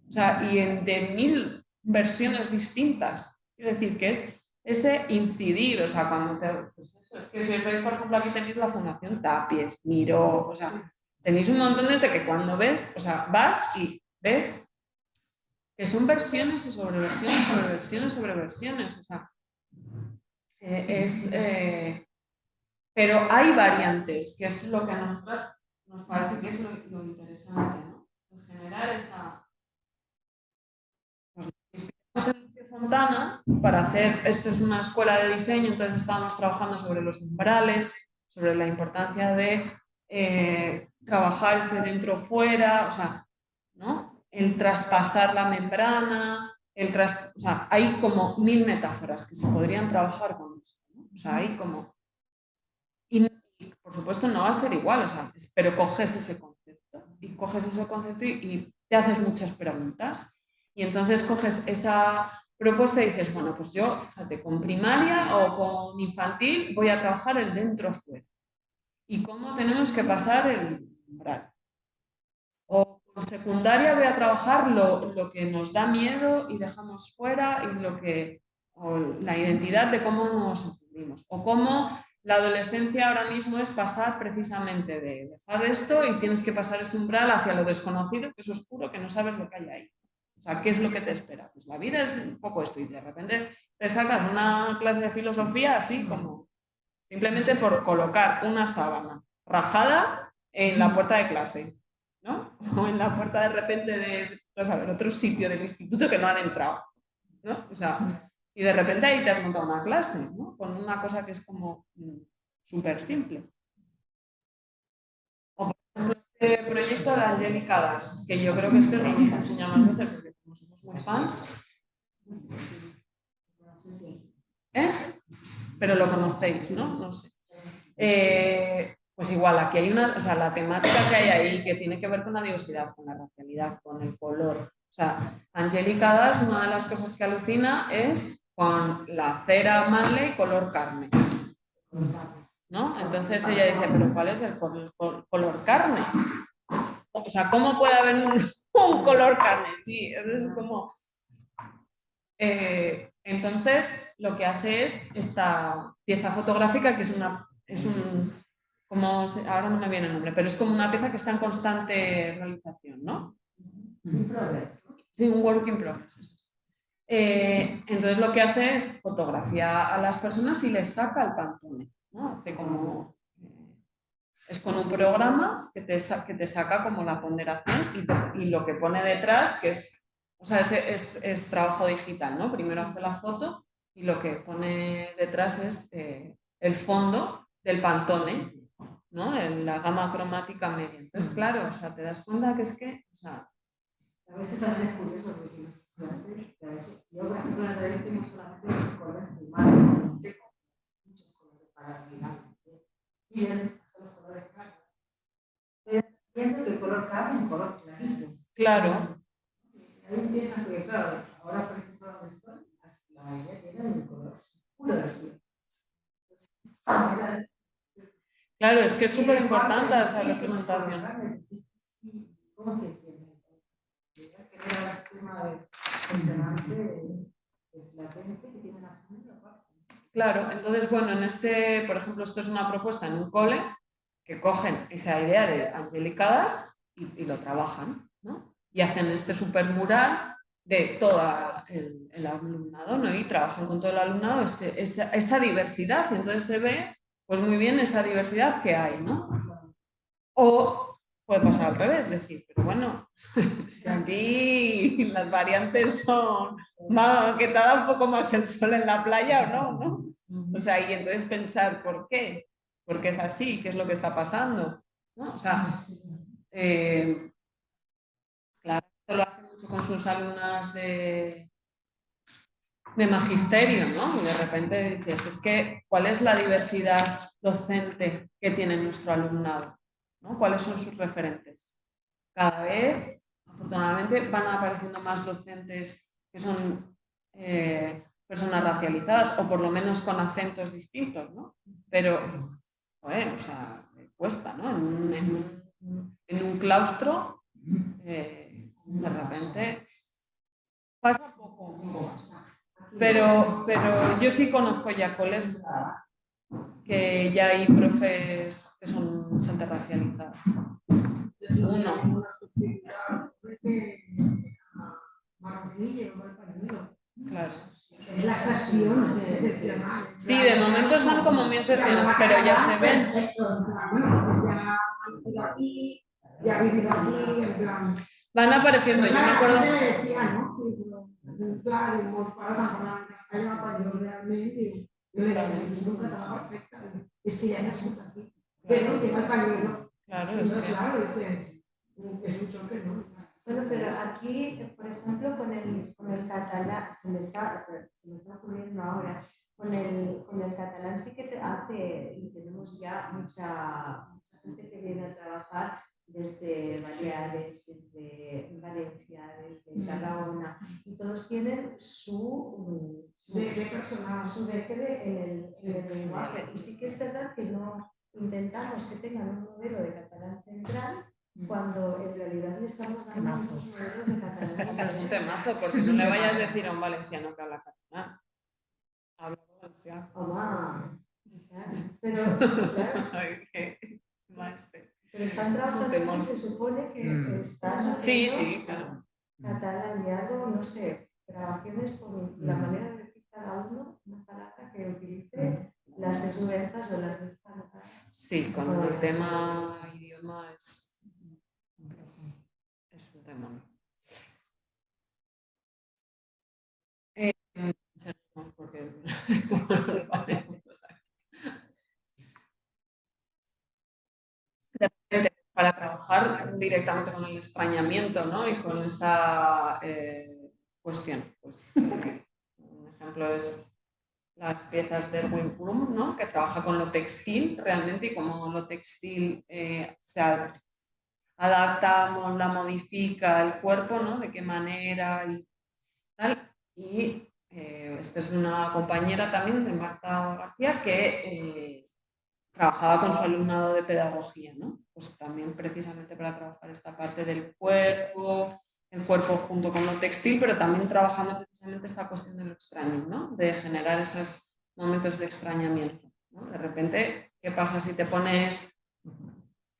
o sea, y de 1000 versiones distintas. Quiero decir que es ese incidir, o sea, cuando pues eso, es que si os veis, por ejemplo, aquí tenéis la Fundación Tapies, Miró, o sea, tenéis un montón de que cuando ves, o sea, vas y ves que son versiones y sobre versiones, sobre versiones, sobre versiones, o sea, pero hay variantes, que es lo que a nosotras nos parece que es lo interesante, ¿no? En generar esa... Nos inspiramos en Lucio Fontana para hacer, esto es una escuela de diseño, entonces estábamos trabajando sobre los umbrales, sobre la importancia de trabajar ese dentro-fuera, o sea, ¿no? El traspasar la membrana, o sea, hay como 1000 metáforas que se podrían trabajar con esto, ¿no? O sea, hay como... Y por supuesto no va a ser igual, o sea, pero coges ese concepto y te haces muchas preguntas. Y entonces coges esa propuesta y dices, bueno, pues yo, fíjate, con primaria o con infantil voy a trabajar el dentro-fuera. ¿Y cómo tenemos que pasar el umbral? O con secundaria voy a trabajar lo que nos da miedo y dejamos fuera y o la identidad de cómo nos entendimos. O cómo la adolescencia ahora mismo es pasar precisamente de dejar esto y tienes que pasar ese umbral hacia lo desconocido, que es oscuro, que no sabes lo que hay ahí. O sea, ¿qué es lo que te espera? Pues la vida es un poco esto y de repente te sacas una clase de filosofía así como simplemente por colocar una sábana rajada en la puerta de clase, ¿no? O en la puerta de repente de otro sitio del instituto que no han entrado, ¿no? O sea, y de repente ahí te has montado una clase, ¿no? Con una cosa que es como súper simple. O por ejemplo este proyecto de Angélica Das, que yo creo que este es lo que os enseña más veces, porque como somos muy fans, pero lo conocéis, ¿no? No sé. Pues igual, aquí hay o sea, la temática que hay ahí que tiene que ver con la diversidad, con la racialidad, con el color. O sea, Angélica Das, una de las cosas que alucina es con la cera Manley color carne, ¿no? Entonces ella dice, pero ¿cuál es el color carne? O sea, ¿cómo puede haber un color carne? Sí, es como... entonces, lo que hace es esta pieza fotográfica, que es un, como, ahora no me viene el nombre, pero es como una pieza que está en constante realización, ¿no? Sí, un work in progress, eso es. Entonces lo que hace es fotografía a las personas y les saca el Pantone. ¿no? Hace como... es con un programa que te saca como la ponderación y lo que pone detrás, que es, o sea, es trabajo digital, ¿no? Primero hace la foto y lo que pone detrás es el fondo del Pantone, ¿no? La gama cromática media. Entonces, claro, o sea, te das cuenta que es que, o sea... A veces también es curioso porque los estudiantes, que a veces, yo por ejemplo en el taller tengo solamente colores primarios, no tengo muchos colores para final. Y hacer los colores claros. Viendo que el color claro es un color clarito. Claro. Ahí empiezan que, claro, ahora por ejemplo donde estoy, la mayoría tienen un color oscuro de piel. Claro, es que es súper importante esa representación. ¿Cómo que tiene? Era el tema de la gente que tiene la familia. Claro, entonces, bueno, por ejemplo, esto es una propuesta en un cole que cogen esa idea de angelicadas y lo trabajan, ¿no? Y hacen este super mural de todo el alumnado, ¿no? Y trabajan con todo el alumnado esa diversidad, y entonces se ve, pues muy bien, esa diversidad que hay, ¿no? O puede pasar al revés, decir, pero bueno, si aquí las variantes son que te da un poco más el sol en la playa o no, ¿no? O sea, y entonces pensar por qué es así, qué es lo que está pasando, ¿no? O sea, claro, esto lo hace mucho con sus alumnas de magisterio, ¿no? Y de repente dices, es que, ¿cuál es la diversidad docente que tiene nuestro alumnado? ¿No? ¿Cuáles son sus referentes? Cada vez, afortunadamente, van apareciendo más docentes que son personas racializadas o por lo menos con acentos distintos, ¿no? Pero, o sea, cuesta, ¿no? En un claustro, de repente, pasa poco. Pero yo sí conozco ya coles que ya hay profes que son gente racializada. Uno. Claro. Las acciones excepcionales. Sí, de momento son como muy excepcionales, pero ya se ven. Ya ha vivido aquí, en plan. Van apareciendo, yo me acuerdo. Decía, ¿no? Claro, para San Juan Castellà, para yo realmente, yo le dije, nunca estaba perfecta. Es que ya no es aquí. Pero lleva el pañuelo. Claro, es que claro, dices, es un choque, ¿no? Bueno, pero aquí, por ejemplo, con el catalán, se me está ocurriendo ahora, con el catalán sí que y tenemos ya mucha gente que viene a trabajar desde Baleares, desde Valencia, desde Tarragona, y todos tienen su deje en el lenguaje. Y sí que es verdad que no intentamos que tengan un modelo de catalán central, cuando en realidad le estamos dando muchos modelos de catalán. Pero es un temazo, porque no le vayas a decir a un valenciano que habla catalán. Habla valenciano. Pero, claro. Pero están trabajando y se supone que están sí, claro. catalaneando, no sé, grabaciones con la manera de decir cada uno, una palabra que utilice las esmeraldas o las estampadas. Sí, con el tema idioma es un tema. Porque para trabajar directamente con el extrañamiento, ¿no? Y con esa cuestión. Pues, un ejemplo es las piezas de Erwin Plum, ¿no? Que trabaja con lo textil realmente y como lo textil se adapta, la modifica el cuerpo, ¿no? De qué manera y tal. Y esta es una compañera también de Marta García que trabajaba con su alumnado de pedagogía, ¿no? Pues también precisamente para trabajar esta parte del cuerpo, el cuerpo junto con lo textil, pero también trabajando precisamente esta cuestión de lo extraño, ¿no? De generar esos momentos de extrañamiento, ¿no? De repente, ¿qué pasa si te pones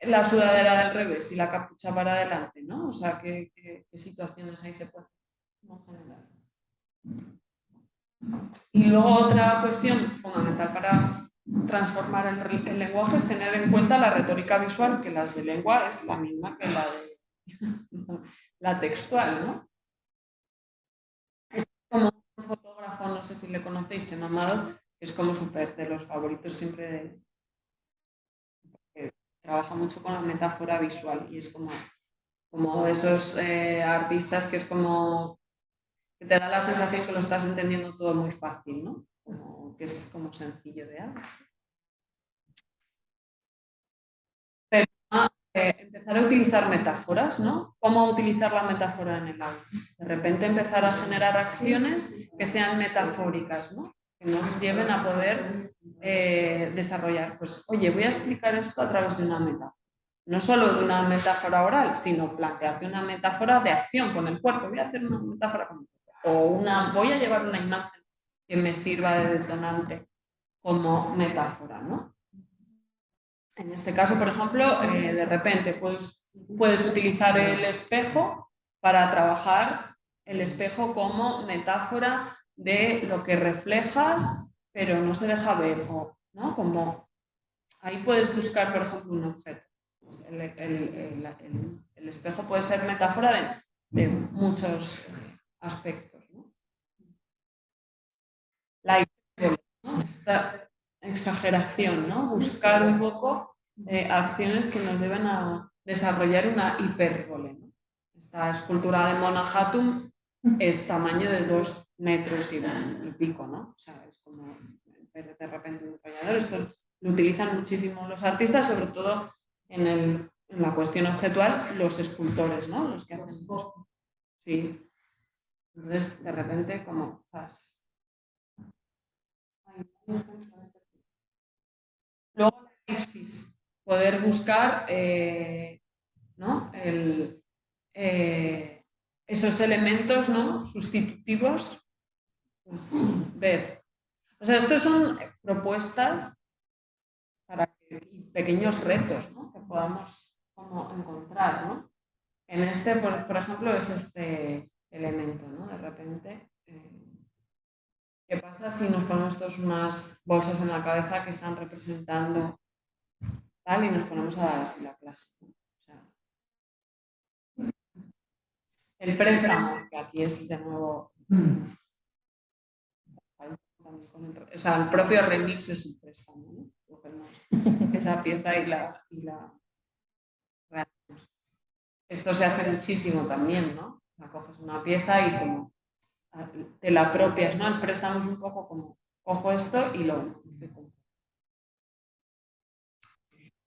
la sudadera del revés y la capucha para adelante, ¿no? O sea, ¿qué situaciones ahí se pueden generar? Y luego otra cuestión fundamental para transformar el lenguaje es tener en cuenta la retórica visual, que las de lengua es la misma que la de la textual, ¿no? Es como un fotógrafo, no sé si le conocéis, Chema Amado, que es como súper de los favoritos siempre, trabaja mucho con la metáfora visual y es como de esos artistas que es como que te da la sensación que lo estás entendiendo todo muy fácil, ¿no? Como que es como sencillo de algo. Pero empezar a utilizar metáforas, ¿no? ¿Cómo utilizar la metáfora en el aula? De repente empezar a generar acciones que sean metafóricas, ¿no? Que nos lleven a poder desarrollar, pues, oye, voy a explicar esto a través de una metáfora. No solo de una metáfora oral, sino plantearte una metáfora de acción con el cuerpo. Voy a hacer una metáfora con el cuerpo. O voy a llevar una imagen que me sirva de detonante como metáfora, ¿no? En este caso, por ejemplo, de repente puedes utilizar el espejo para trabajar el espejo como metáfora de lo que reflejas, pero no se deja ver, ¿no? Como ahí puedes buscar, por ejemplo, un objeto. El espejo puede ser metáfora de muchos aspectos, ¿no? La hipérbole, ¿no? Esta exageración, ¿no? Buscar un poco acciones que nos deben a desarrollar una hipérbole, ¿no? Esta escultura de Mona Hatum es tamaño de 2 metros y pico, ¿no? O sea, es como de repente un enrollador. Esto lo utilizan muchísimo los artistas, sobre todo en la cuestión objetual, los escultores, ¿no? Los que hacen esto. Sí. Entonces, de repente, como... Luego, la elipsis, poder buscar ¿no? Esos elementos, ¿no? Sustitutivos, pues, ver. O sea, estos son propuestas para pequeños retos, ¿no? Que podamos como encontrar, ¿no? En este, por ejemplo, es este elemento, ¿no? De repente, ¿qué pasa si nos ponemos todos unas bolsas en la cabeza que están representando tal y nos ponemos a dar así la clase, ¿no? O sea, el préstamo, que aquí es de nuevo... O sea, el propio remix es un préstamo, ¿no? Cogemos esa pieza y la realizamos. Esto se hace muchísimo también, ¿no? O sea, coges una pieza y como te la apropias, ¿no? El préstamo es un poco como cojo esto y lo...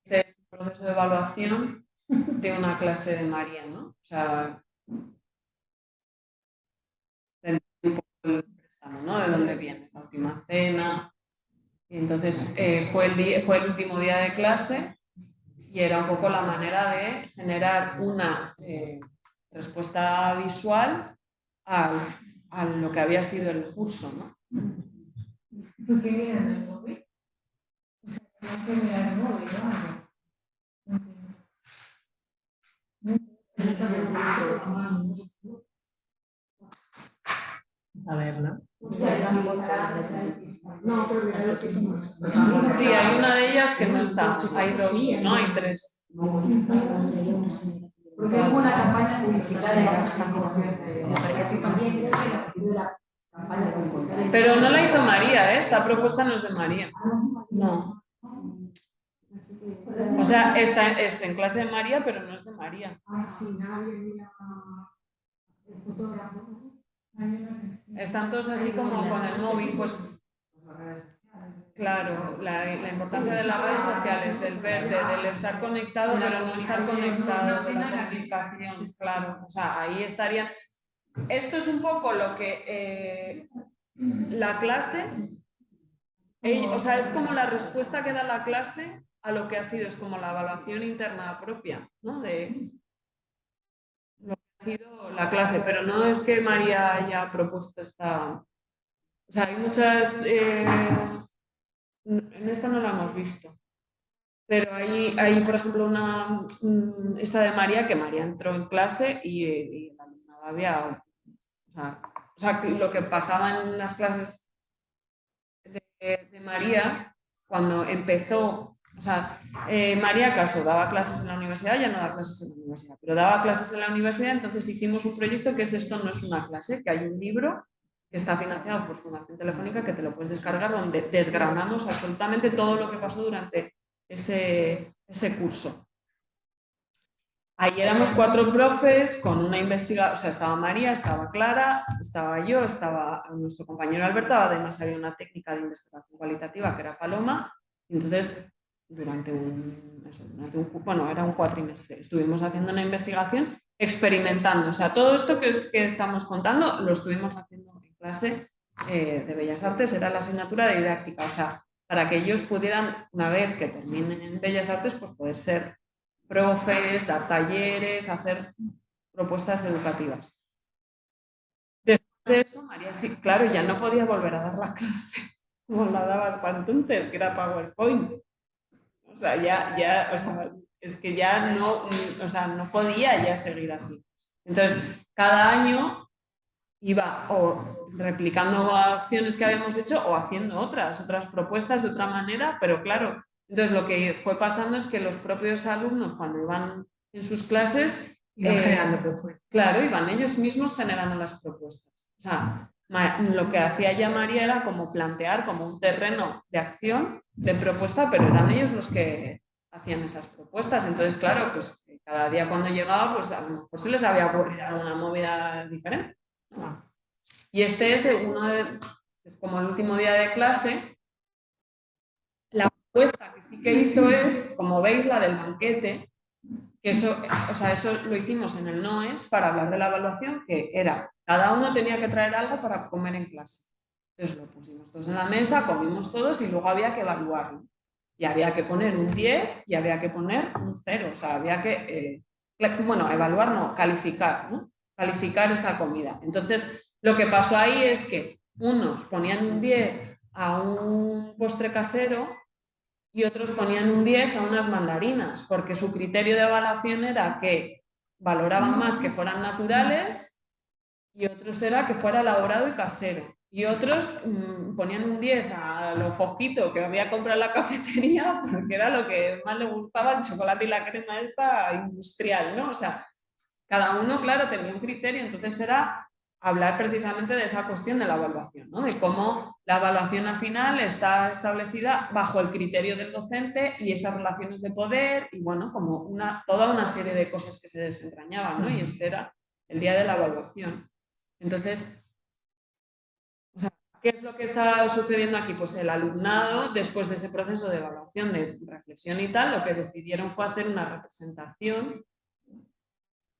Este es un proceso de evaluación de una clase de María, ¿no? O sea, de un poco el préstamo, ¿no? De dónde viene la última cena. Y entonces fue el último día de clase y era un poco la manera de generar una respuesta visual a lo que había sido el curso, ¿no? ¿Por qué miran el móvil? O sea, ¿por qué miran el móvil o algo? A ver, ¿no? Sí, hay una de ellas que no está, hay 2, ¿no? Hay 3. Porque hubo una campaña publicitaria Pero no la hizo María, ¿eh? Esta propuesta no es de María. No. O sea, esta es en clase de María, pero no es de María. Están todos así como con el móvil, pues... Claro, la importancia de las redes sociales, del verde, del estar conectado, pero no estar conectado, de la comunicación, claro. O sea, ahí estarían... Esto es un poco lo que la clase... o sea, es como la respuesta que da la clase a lo que ha sido, es como la evaluación interna propia, ¿no? De lo que ha sido la clase, pero no es que María haya propuesto esta... O sea, hay muchas... en esta no la hemos visto, pero hay por ejemplo, esta de María, que María entró en clase y el alumnado había... O sea, lo que pasaba en las clases de María cuando empezó, o sea, María Caso daba clases en la universidad, ya no da clases en la universidad, pero daba clases en la universidad, entonces hicimos un proyecto que es Esto no es una clase, que hay un libro que está financiado por Fundación Telefónica que te lo puedes descargar, donde desgranamos absolutamente todo lo que pasó durante ese curso. Ahí éramos 4 profes con una investigación, o sea, estaba María, estaba Clara, estaba yo, estaba nuestro compañero Alberto, además había una técnica de investigación cualitativa que era Paloma, y entonces durante bueno, era un cuatrimestre, estuvimos haciendo una investigación experimentando, o sea, todo esto que estamos contando lo estuvimos haciendo en clase de Bellas Artes, era la asignatura de didáctica, o sea, para que ellos pudieran, una vez que terminen en Bellas Artes, pues poder ser profes, dar talleres, hacer propuestas educativas. Después de eso, María sí, claro, ya no podía volver a dar la clase como la daba hasta entonces, que era PowerPoint. O sea, o sea, es que ya no, o sea, no podía ya seguir así. Entonces, cada año iba o replicando acciones que habíamos hecho o haciendo otras propuestas de otra manera, pero claro, entonces lo que fue pasando es que los propios alumnos cuando iban en sus clases iban generando propuestas. Claro, iban ellos mismos generando las propuestas. O sea, lo que hacía ya María era como plantear como un terreno de acción, de propuesta, pero eran ellos los que hacían esas propuestas. Entonces, claro, pues cada día cuando llegaba, pues a lo mejor se les había ocurrido una movida diferente. Y este es es como el último día de clase. La propuesta que sí que hizo es, como veis, la del banquete, que eso, o sea, eso lo hicimos en el NOES para hablar de la evaluación, que era, cada uno tenía que traer algo para comer en clase. Entonces lo pusimos todos en la mesa, comimos todos y luego había que evaluarlo. Y había que poner un 10 y había que poner un 0. O sea, había que, bueno, evaluar no, calificar, ¿no? Calificar esa comida. Entonces, lo que pasó ahí es que unos ponían un 10 a un postre casero y otros ponían un 10 a unas mandarinas, porque su criterio de evaluación era que valoraban más que fueran naturales y otros era que fuera elaborado y casero. Y otros ponían un 10 a lo fosquito que había comprado en la cafetería porque era lo que más le gustaba, el chocolate y la crema esta industrial, ¿no? O sea, cada uno, claro, tenía un criterio, entonces era hablar precisamente de esa cuestión de la evaluación, ¿no? De cómo la evaluación al final está establecida bajo el criterio del docente y esas relaciones de poder y, bueno, como toda una serie de cosas que se desentrañaban, ¿no? Y este era el día de la evaluación. Entonces, o sea, ¿qué es lo que está sucediendo aquí? Pues el alumnado, después de ese proceso de evaluación, de reflexión y tal, lo que decidieron fue hacer una representación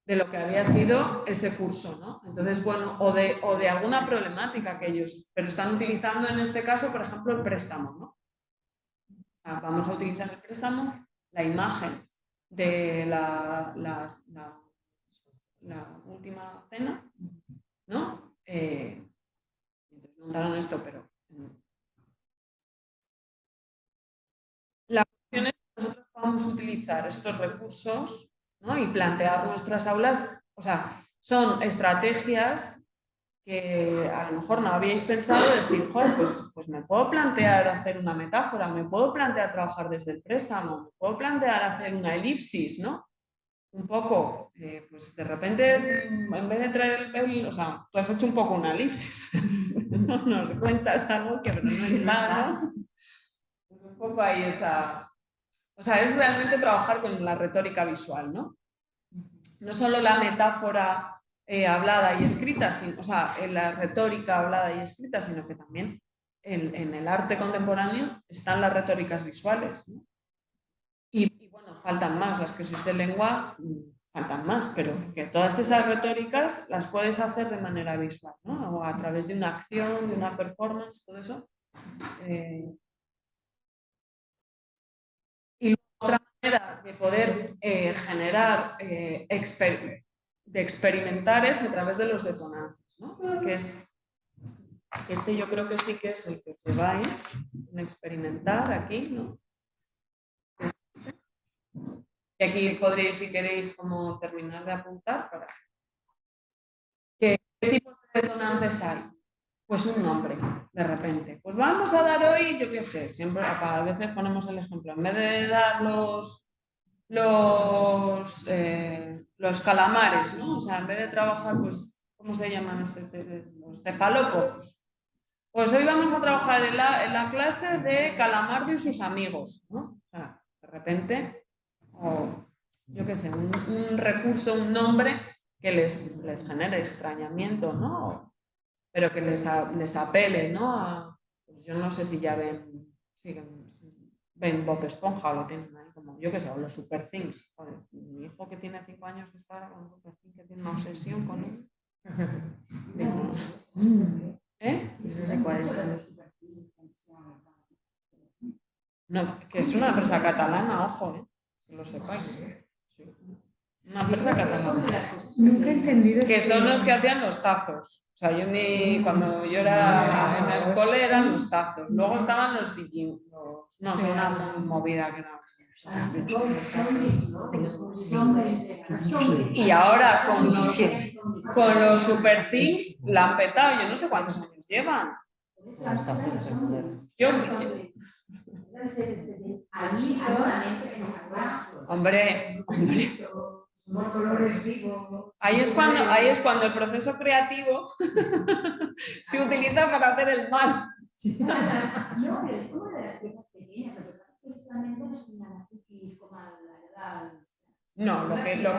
de lo que había sido ese curso, ¿no? Entonces, bueno, o de alguna problemática que ellos, pero están utilizando en este caso, por ejemplo, el préstamo, ¿no? O sea, vamos a utilizar el préstamo, la imagen de la última cena, ¿no? Entonces montaron esto, pero la cuestión es que nosotros podamos utilizar estos recursos, ¿no? Y plantear nuestras aulas, o sea, son estrategias que a lo mejor no habíais pensado decir, joder, pues me puedo plantear hacer una metáfora, me puedo plantear trabajar desde el préstamo, me puedo plantear hacer una elipsis, ¿no? Un poco, pues de repente, en vez de traer o sea, tú has hecho un poco una elipsis, nos cuentas algo que no está, ¿no? Pues un poco ahí esa... O sea, es realmente trabajar con la retórica visual, ¿no? No solo la metáfora hablada y escrita, o sea, en la retórica hablada y escrita, sino que también en el arte contemporáneo están las retóricas visuales, ¿no? Y bueno, faltan más, las que sois de lengua, faltan más, pero que todas esas retóricas las puedes hacer de manera visual, ¿no? O a través de una acción, de una performance, todo eso. Y otra manera de poder generar, de experimentar es a través de los detonantes, ¿no? Que es, este yo creo que sí que es el que lleváis en experimentar aquí, ¿no? Y aquí podréis, si queréis, como terminar de apuntar para... ¿Qué tipos de detonantes hay? pues un nombre, de repente. Pues vamos a dar hoy, yo qué sé, siempre a veces ponemos el ejemplo, en vez de dar los calamares, ¿no? O sea, en vez de trabajar, pues, ¿cómo se llaman los cefalópodos? Pues hoy vamos a trabajar en la clase de Calamardo y sus amigos, ¿no? O sea, de repente, o yo qué sé, un recurso, un nombre que les genere extrañamiento, ¿no? Pero que les apele, ¿no? Pues yo no sé si ya ven Bob Esponja o lo tienen ahí como, yo qué sé, o los Super Things. Joder, mi hijo que tiene 5 años está ahora con Super Things, que tiene una obsesión con él. Digo, No sé cuál es. No, que es una empresa catalana, ojo, que lo sepáis. Sí. Una empresa catalana. Nunca he entendido Que eso. son los que hacían los tazos. O sea, cuando yo era en el cole eran los tazos. Luego estaban los Digimon. No, son una movida que no. Y ahora con los Super Things la han petado. Yo no sé cuántos años llevan. Hombre. Ahí es cuando el proceso creativo se utiliza para hacer el mal. No, pero es como de las piezas pequeñas. Lo que pasa es que visualmente no es una cookies como la edad. No, yo lo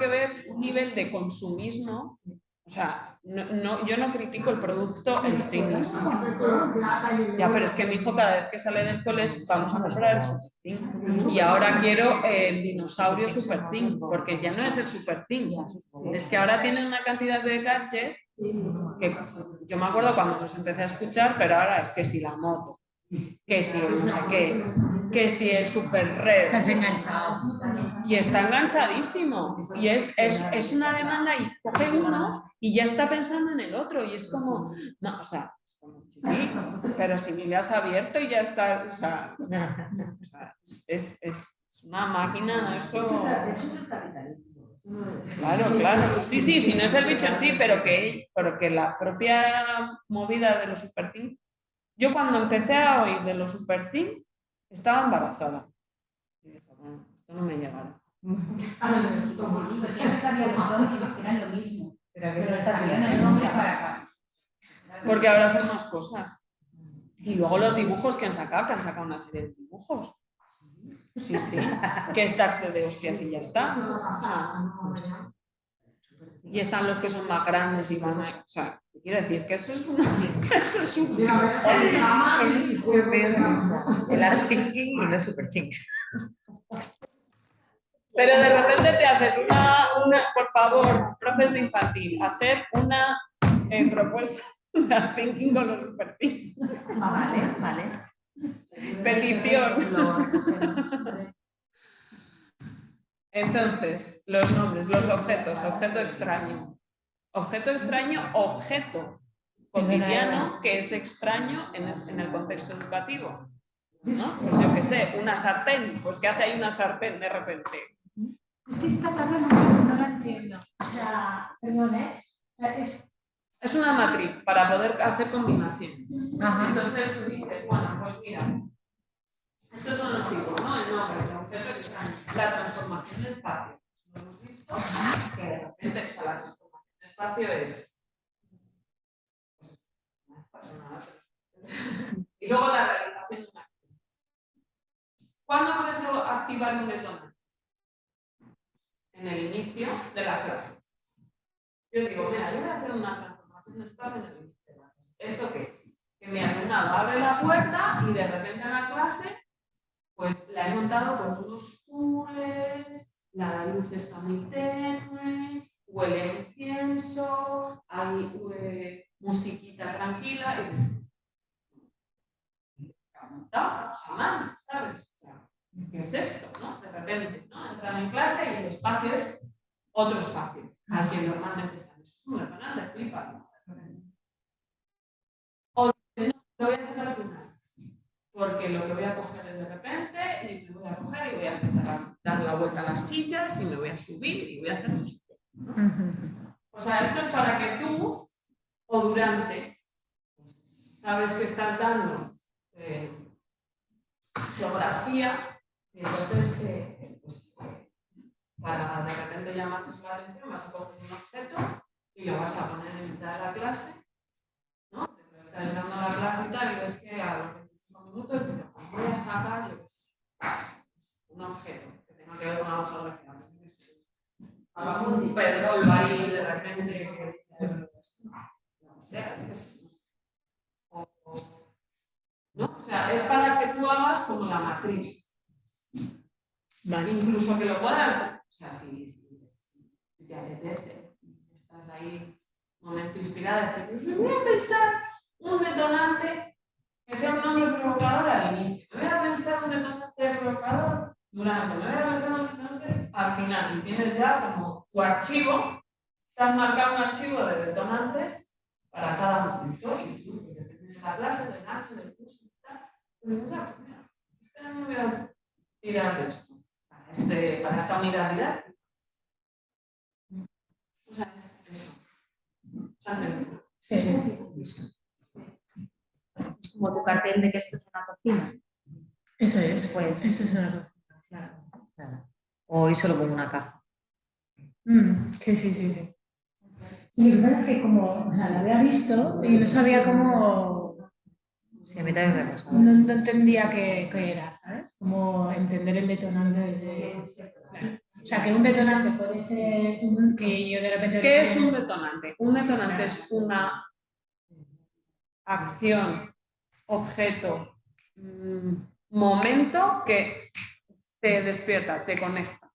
que veo es un nivel de consumismo. O sea, yo no critico el producto en sí mismo. Ya, pero es que mi hijo cada vez que sale del cole vamos a comprar el Super Thing. Y ahora quiero el dinosaurio Super Thing, porque ya no es el Super Thing. Es que ahora tienen una cantidad de gadgets que yo me acuerdo cuando los empecé a escuchar, pero ahora es que si la moto, que si el no sé qué, que si el Super Red. Estás enganchado. Y está enganchadísimo. Y es una demanda y coge uno y ya está pensando en el otro. Y es como, no, o sea, es como, sí, pero si ni le has abierto y ya está, o sea es una máquina, eso. Eso es el capitalismo. Claro. Sí, no es el bicho en sí, pero que la propia movida de los Super Things. Yo cuando empecé a oír de los Super Things, estaba embarazada. Y dije, bueno, esto no me llegará. Pues ya no sabía los dominios, que eran lo mismo. Pero sabían el nombre para. Porque ahora son más cosas. Y luego los dibujos que han sacado una serie de dibujos. Sí, que es darse de hostias y ya está. O sea, y están los que son más grandes y van a. O sea, quiero decir que eso es un. El Art Thinking y los Super Things. Pero de repente te haces por favor, profes de infantil, hacer una propuesta de Art Thinking con los Super Things. Vale. Petición. Entonces, los nombres, los objetos, objeto extraño, objeto cotidiano que es extraño en el contexto educativo, ¿no? Pues yo qué sé, una sartén, pues ¿qué hace ahí una sartén de repente? Es que esta tabla no la entiendo. O sea, perdón, Es una matriz para poder hacer combinaciones. Ajá. Entonces tú dices, bueno, pues mira, estos son los tipos, ¿no? El nombre, el objeto extraño, la transformación de espacio. Lo hemos visto que de repente, o sea, la transformación de espacio es. No pasa nada. Y luego la realización de una acción. ¿Cuándo puedes activar un detonante? En el inicio de la clase. Yo digo, mira, yo voy a hacer una transformación de espacio en el inicio de la clase. ¿Esto qué es? Que mi alumnado abre la puerta y de repente en la clase pues la he montado con unos tules, la luz está muy tenue, huele a incienso, hay musiquita tranquila. Jamás, ¿sabes? O sea, ¿qué es esto? ¿No? De repente, ¿no? Entran en clase y el espacio es otro espacio al que normalmente están. Eso es un canal de flipa, ¿no? O no, lo voy a hacer al final. Porque lo que voy a coger es de repente y me voy a coger y voy a empezar a dar la vuelta a las sillas y me voy a subir y voy a hacer no sé qué, ¿no? O sea, esto es para que tú durante, pues, sabes que estás dando geografía, y entonces para de repente llamar la atención vas a coger un objeto y lo vas a poner en mitad de la clase, ¿no? Te estás dando la clase y tal, y ves que a los 25 minutos dices, pues voy a sacar un objeto que tenga que ver con la geografía. Un pedrolo ahí de repente que dice, no sé, ¿no? O sea, es para que tú hagas como la matriz. Vale. Incluso que lo puedas, o sea, si te apetece, estás ahí un momento inspirado, dices, voy a pensar un detonante que sea un nombre provocador al inicio, me voy a pensar un detonante provocador durante, me voy a pensar un detonante al final, y tienes ya como tu archivo, te has marcado un archivo de detonantes para cada momento, y tú, depende de la clase, del año, del curso, y tal, pues dices, mira, este año voy a tirar de esto. Para esta unidad didáctica. O sea, es eso. Es como tu cartel de que esto es una cocina. Eso es. Pues, esto es una cocina, Claro. Hoy solo pongo una caja. Sí. Sí, lo que pasa es que como, o sea, la había visto y no sabía cómo... Sí, a mí también me pasa. No entendía qué era, ¿sabes? Como entender el detonante desde... O sea, que un detonante puede ser que yo de repente... ¿Qué es un detonante? Un detonante es una acción, objeto, momento que te despierta, te conecta,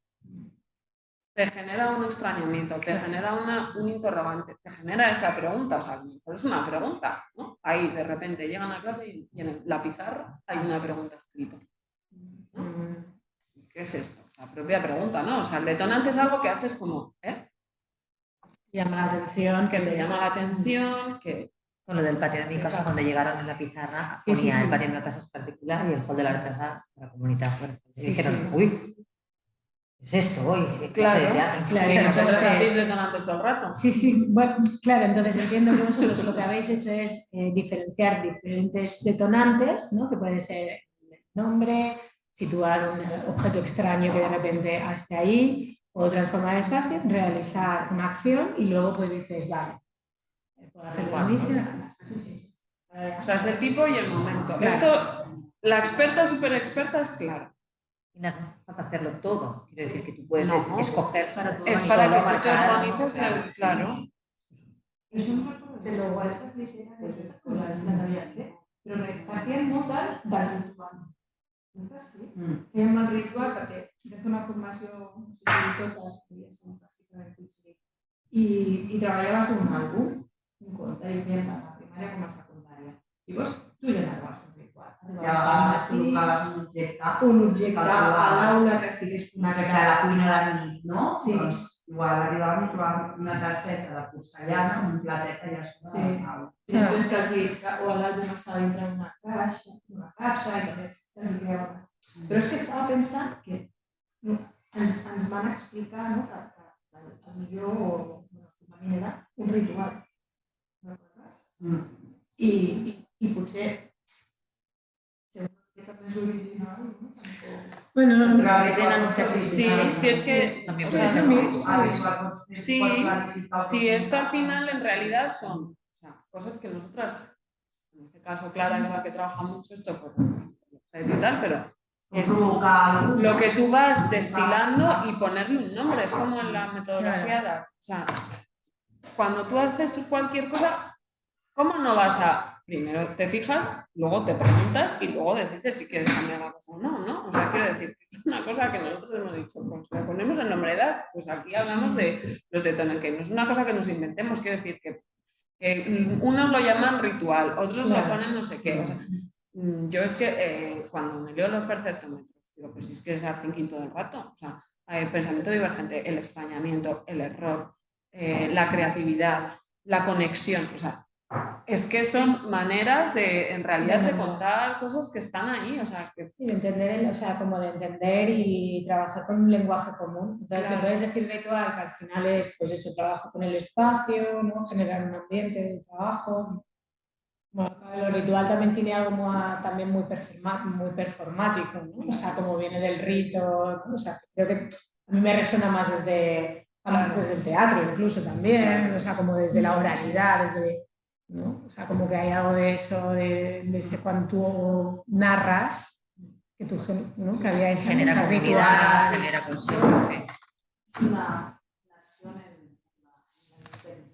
te genera un extrañamiento, te genera un interrogante, te genera esta pregunta, o sea, a lo mejor es una pregunta, ¿no? Ahí de repente llegan a clase y en la pizarra hay una pregunta escrita, ¿no? ¿Qué es esto? La propia pregunta, ¿no? O sea, el detonante es algo que haces como, llama la atención, que te llama la atención, que... Con lo del patio de mi casa, cuando llegaron en la pizarra, ponía el patio de mi casa es particular y el hall de la retrasada para comunidad. Bueno, dijeron, uy, ¿qué es esto hoy? Claro, claro, nosotros hacéis detonantes todo el rato. Sí, bueno, claro, entonces entiendo que vosotros lo que habéis hecho es diferenciar diferentes detonantes, ¿no? Que puede ser el nombre, situar un objeto extraño que de repente esté ahí, o transformar el espacio, realizar una acción y luego pues dices, vale, puedo hacer el inicio. O sea, es el tipo y el momento. Claro. Esto, la experta, súper experta, es claro. Y no hace falta hacerlo todo. Quiero decir que tú puedes escoger para tu es para que tú te organices, claro. És un record de lo esas literàries, les sabies fer, però que partien molt del ritual. Nosaltres sí. Fèiem el ritual perquè vam fer una formació, no sé si totes, podria ser un clàssic de coincidir. I treballaves un àlbum, un conte, diferent tant a la primària com a la secundària. I llavors tu generaves un ritual. Llavors col·locaves un objecte a l'aula que estigués que a connectat. la cuina de nit, no? Sí. Doncs igual arribaven i trobaven una tasseta de porcellana amb un platet allà sobre Sí. la taula. Després o l'àlbum estava dintre d'una capsa i també els creava. Però és que estava pensant que ens van explicar, no, que millor com a mínim era un ritual. No recordes? I potser ser una mica més original, no? Bueno, Però que tenen un cert Sí, es que... También o puede sea, ser sí, esto al final en realidad son, o sea, cosas que nosotras, en este caso Clara es la que trabaja mucho esto por y tal, pero es lo que tú vas destilando y ponerle un nombre, es como en la metodología de, o sea, cuando tú haces cualquier cosa, ¿cómo no vas a...? Primero te fijas, luego te preguntas y luego decides si quieres cambiar la cosa o no, ¿no? O sea, quiero decir, que es una cosa que nosotros hemos dicho, pues le ponemos el nombre de edad, pues aquí hablamos de los detonantes, que no es una cosa que nos inventemos, quiero decir que unos lo llaman ritual, otros lo ponen no sé qué, o sea, yo es que cuando me leo los perceptómetros, digo, pues es que es al quinto del rato, o sea, pensamiento divergente, el extrañamiento, el error, la creatividad, la conexión, o sea, Es que son maneras de, en realidad, de contar cosas que están ahí, o sea, que... Sí, de entender, o sea, como de entender y trabajar con un lenguaje común. Entonces, Claro. le puedes decir ritual, que al final es, pues eso, trabajo con el espacio, ¿no? Generar un ambiente de trabajo. Bueno, lo ritual también tiene algo también muy performático, ¿no? O sea, como viene del rito, ¿no? O sea, creo que a mí me resuena más desde el teatro incluso también, o sea, como desde la oralidad, ¿no? O sea, como que hay algo de eso, de ese cuando tú narras, que, ¿no? Que había esa Genera cosa comunidad, ritual. genera consenso. Es una acción en este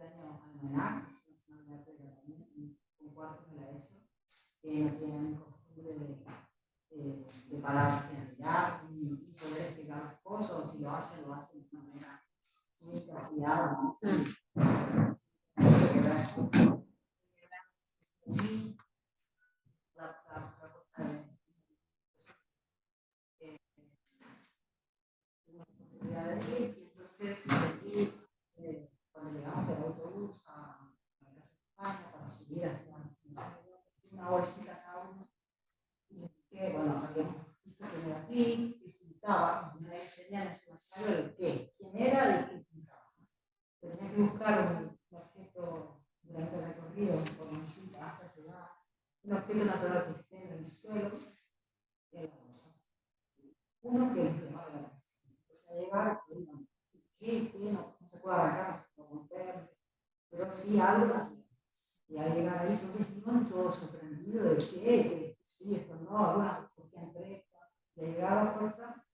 año almanac, es una biblioteca también, un cuarto de la ESO, que no tienen costumbre de pararse a mirar y poder explicar las cosas, o si lo hacen de una manera muy encasillada, ¿no? Y entonces aquí, cuando llegamos del autobús a la Casa España para subir hacia una bolsita cada uno, y que bueno, habíamos visto que era aquí, que pintaba, y me enseñaron el qué, quién era y qué pintaba. Tenía que buscar un objeto durante el recorrido por consulta hasta llegar, un objeto natural que esté en el suelo, y la bolsa. Uno que le llamaba la atención. Entonces a llegar, ¿qué? No se puede arrancar, no se puede romper, pero sí algo. Y al llegar ahí, estaban todos sorprendidos de que sí, esto no, alguna cogían presta. Y al llegar a la puerta,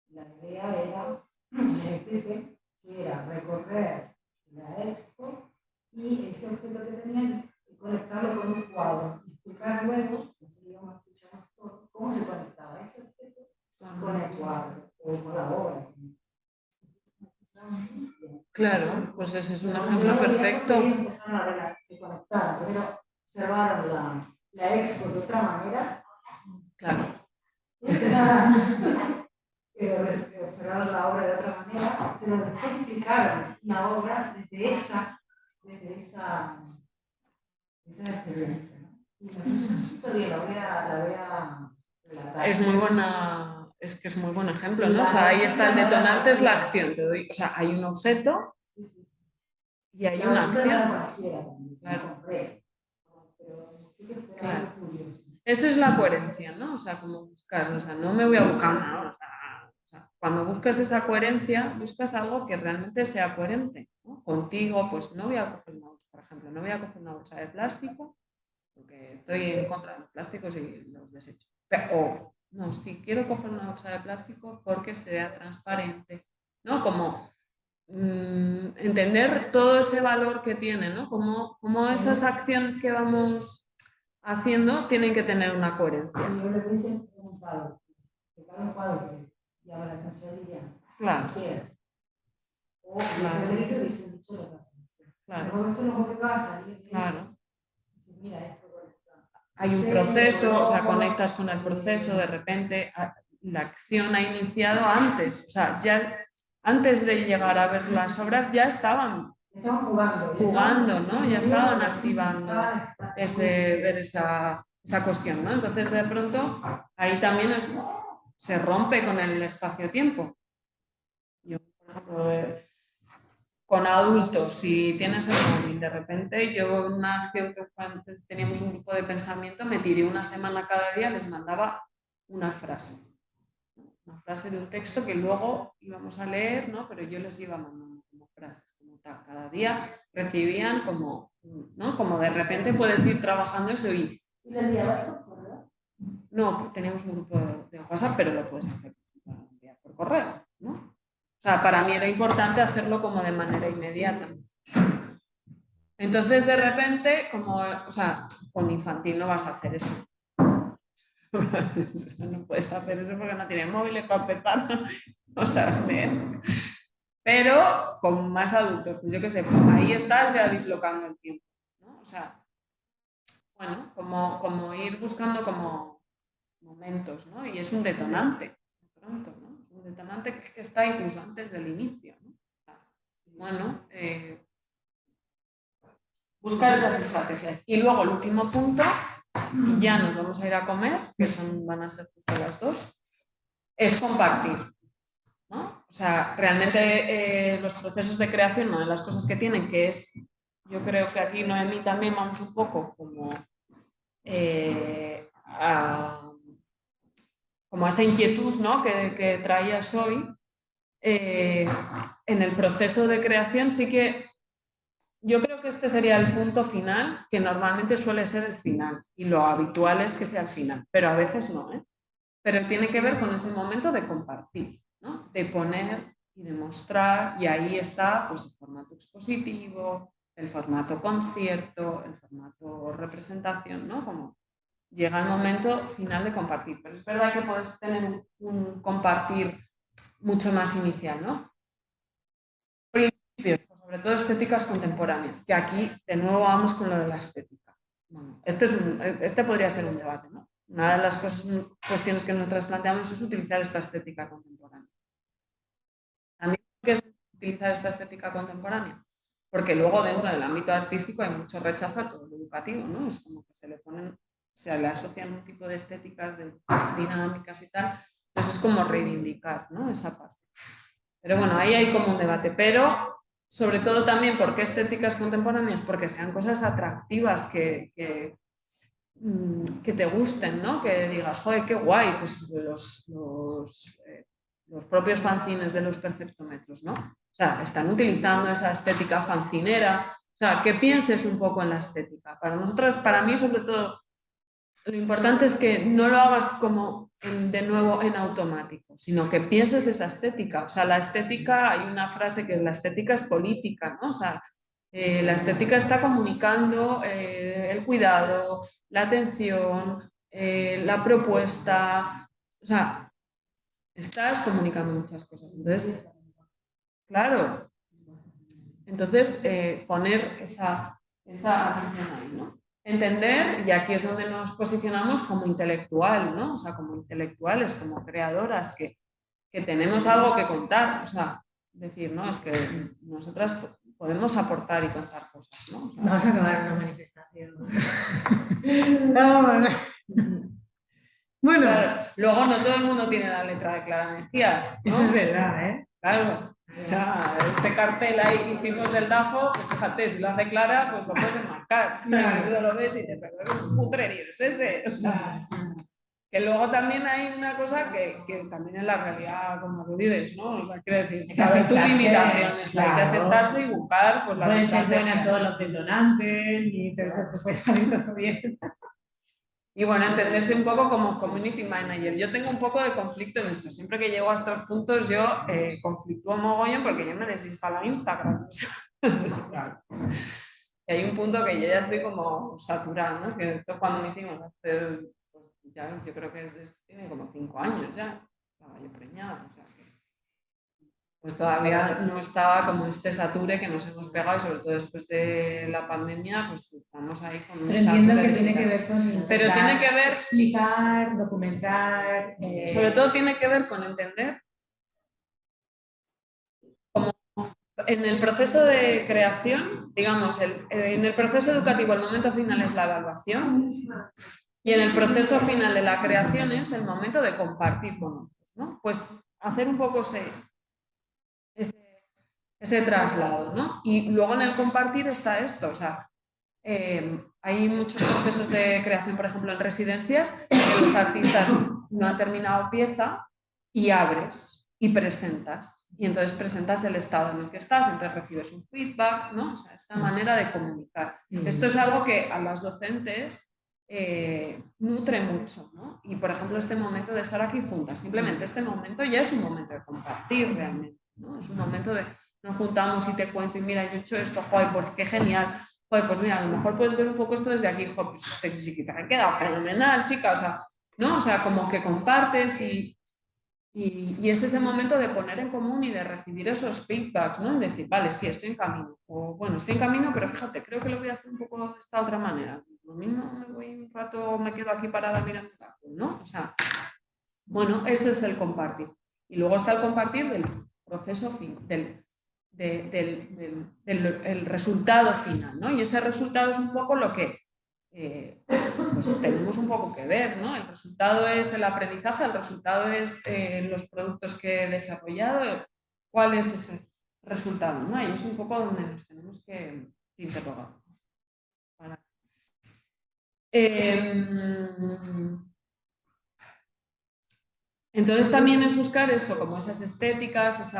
la idea era, me expliqué, que era recorrer la expo y ese objeto que tenían y conectarlo con un cuadro. Y explicar luego, íbamos a escuchar todo, cómo se conectaba ese objeto con el cuadro o con la obra. Claro, pues ese es un ejemplo perfecto. Empezaron a se conectaron, pero observaron la expo de otra manera. Claro. Observaron la obra de otra manera, pero después explicaron la obra desde esa experiencia. Y me puso súper bien, la voy a relatar. Es muy buena, es que es muy buen ejemplo, ¿no? O sea, ahí está el detonante, es la acción. Te doy, o sea, hay un objeto y hay una acción. Claro. Claro. Eso es la coherencia, ¿no? O sea, como buscar, o sea, no me voy a buscar nada. O sea, cuando buscas esa coherencia, buscas algo que realmente sea coherente, ¿no? Contigo, pues no voy a coger una bolsa, por ejemplo, no voy a coger una bolsa de plástico, porque estoy en contra de los plásticos y los desecho. O, no, sí, quiero coger una bolsa de plástico porque sea transparente, ¿no? Como entender todo ese valor que tiene, ¿no? Como esas acciones que vamos haciendo tienen que tener una coherencia. Yo le hubiese preguntado, que cada un cuadro que llama la atención diría, claro. ¿qué? O hubiese leído y hubiese dicho lo que claro. Pero esto no va a salir. Claro. Mira, esto hay un proceso, o sea, conectas con el proceso, de repente la acción ha iniciado antes, o sea, ya antes de llegar a ver las obras ya estaban jugando, ¿no? Ya estaban activando ver esa cuestión, ¿no? Entonces, de pronto, ahí también se rompe con el espacio-tiempo. Yo, por ejemplo, con adultos, si tienes el móvil, de repente yo en una acción que cuando teníamos un grupo de pensamiento me tiré una semana cada día, les mandaba una frase de un texto que luego íbamos a leer, ¿no? Pero yo les iba mandando como frases, como tal. Cada día recibían como, ¿no? Como de repente puedes ir trabajando eso y... ¿Y le enviabas por correo? No, teníamos un grupo de WhatsApp, pero lo puedes hacer por correo, ¿no? O sea, para mí era importante hacerlo como de manera inmediata. Entonces, de repente, o sea, con infantil no vas a hacer eso. No puedes hacer eso porque no tienes móviles para empezar. O sea, pero con más adultos, pues yo qué sé, ahí estás ya dislocando el tiempo, ¿no? O sea, bueno, como ir buscando como momentos, ¿no? Y es un detonante, pronto, ¿no? Es un detonante que está incluso antes del inicio, ¿no? Bueno, buscar esas estrategias. Y luego el último punto, y ya nos vamos a ir a comer, que van a ser justo las 2, es compartir, ¿no? O sea, realmente los procesos de creación, una de las cosas que tienen, que es, yo creo que aquí Noemí también vamos un poco como a esa inquietud, ¿no? que traías hoy, en el proceso de creación sí que yo creo que este sería el punto final, que normalmente suele ser el final, y lo habitual es que sea el final, pero a veces no, ¿eh? Pero tiene que ver con ese momento de compartir, ¿no? De poner y de mostrar, y ahí está pues, el formato expositivo, el formato concierto, el formato representación, ¿no? Como llega el momento final de compartir, pero es verdad que puedes tener un compartir mucho más inicial, ¿no? Principios, sobre todo estéticas contemporáneas, que aquí de nuevo vamos con lo de la estética. Bueno, este podría ser un debate, ¿no? Una de las cuestiones que nosotros planteamos es utilizar esta estética contemporánea. También, ¿qué es utilizar esta estética contemporánea? Porque luego dentro del ámbito artístico hay mucho rechazo a todo lo educativo, ¿no? Es como que se le asocian un tipo de estéticas, de dinámicas y tal. Entonces es como reivindicar, ¿no? Esa parte. Pero bueno, ahí hay como un debate. Pero sobre todo también, ¿por qué estéticas contemporáneas? Porque sean cosas atractivas que te gusten, ¿no? Que digas, joder, qué guay, pues los propios fanzines de los perceptómetros, ¿no? O sea, están utilizando esa estética fancinera, o sea, que pienses un poco en la estética. Para nosotros, para mí sobre todo, lo importante es que no lo hagas como de nuevo en automático, sino que pienses esa estética. O sea, la estética, hay una frase que es la estética es política, ¿no? O sea, la estética está comunicando el cuidado, la atención, la propuesta, o sea, estás comunicando muchas cosas. Entonces, claro, entonces poner esa atención ahí, ¿no? Entender, y aquí es donde nos posicionamos como intelectual, ¿no? O sea, como intelectuales, como creadoras, que tenemos algo que contar, o sea, decir, ¿no? Es que nosotras podemos aportar y contar cosas, ¿no? O sea, vamos a acabar en una manifestación. No. Bueno, claro, luego no todo el mundo tiene la letra de Clara Mejías, ¿no? eso es verdad, ¿eh? Claro, o sea, este cartel ahí que hicimos del DAFO, pues fíjate, si lo hace Clara, pues lo puedes enmarcar. Si eso lo ves y dices, pero qué putrerío es ese. O sea, que luego también hay una cosa que también es la realidad como que vives, ¿no? O sea, quiero decir, saber tus limitaciones, hay que aceptarse y buscar pues, las puede ser buena estrategias. todos los detonantes y todo eso, pues puede salir todo bien. Y bueno, entenderse un poco como community manager. Yo tengo un poco de conflicto en esto. Siempre que llego a estos puntos yo conflictúo mogollón porque yo me desinstalo Instagram. Y hay un punto que yo ya estoy como saturada, ¿no? Que esto cuando me hicimos hacer, pues ya, yo creo que tiene como 5 años ya. Estaba yo preñada, o sea que pues todavía no estaba como este sature que nos hemos pegado y sobre todo después de la pandemia pues estamos ahí con un Pero entiendo sature que tiene que ver con pero tiene que ver explicar, documentar, sobre todo tiene que ver con entender como en el proceso de creación, digamos, en el proceso educativo el momento final es la evaluación y en el proceso final de la creación es el momento de compartir con otros, ¿no? Pues hacer un poco ese traslado, ¿no? Y luego en el compartir está esto, o sea, hay muchos procesos de creación, por ejemplo, en residencias, que los artistas no han terminado pieza y abres y presentas. Y entonces presentas el estado en el que estás, entonces recibes un feedback, ¿no? O sea, esta manera de comunicar. Esto es algo que a las docentes nutre mucho, ¿no? Y, por ejemplo, este momento de estar aquí juntas, simplemente este momento ya es un momento de compartir realmente, ¿no? Es un momento de nos juntamos y te cuento y mira, yo he hecho esto, joder, pues qué genial. Joder, pues mira, a lo mejor puedes ver un poco esto desde aquí, joder, pues sí que te ha quedado fenomenal, chica, o sea, ¿no? O sea, como que compartes y es ese momento de poner en común y de recibir esos feedbacks, ¿no? Y decir, vale, sí, estoy en camino, o bueno, estoy en camino, pero fíjate, creo que lo voy a hacer un poco de esta otra manera. Lo mismo me voy un rato, me quedo aquí parada mirando el árbol, ¿no? O sea, bueno, eso es el compartir. Y luego está el compartir del proceso del del resultado final, ¿no? Y ese resultado es un poco lo que pues tenemos un poco que ver, ¿no? El resultado es el aprendizaje, el resultado es los productos que he desarrollado, ¿cuál es ese resultado, ¿no? Y es un poco donde nos tenemos que interrogar. Entonces también es buscar eso, como esas estéticas,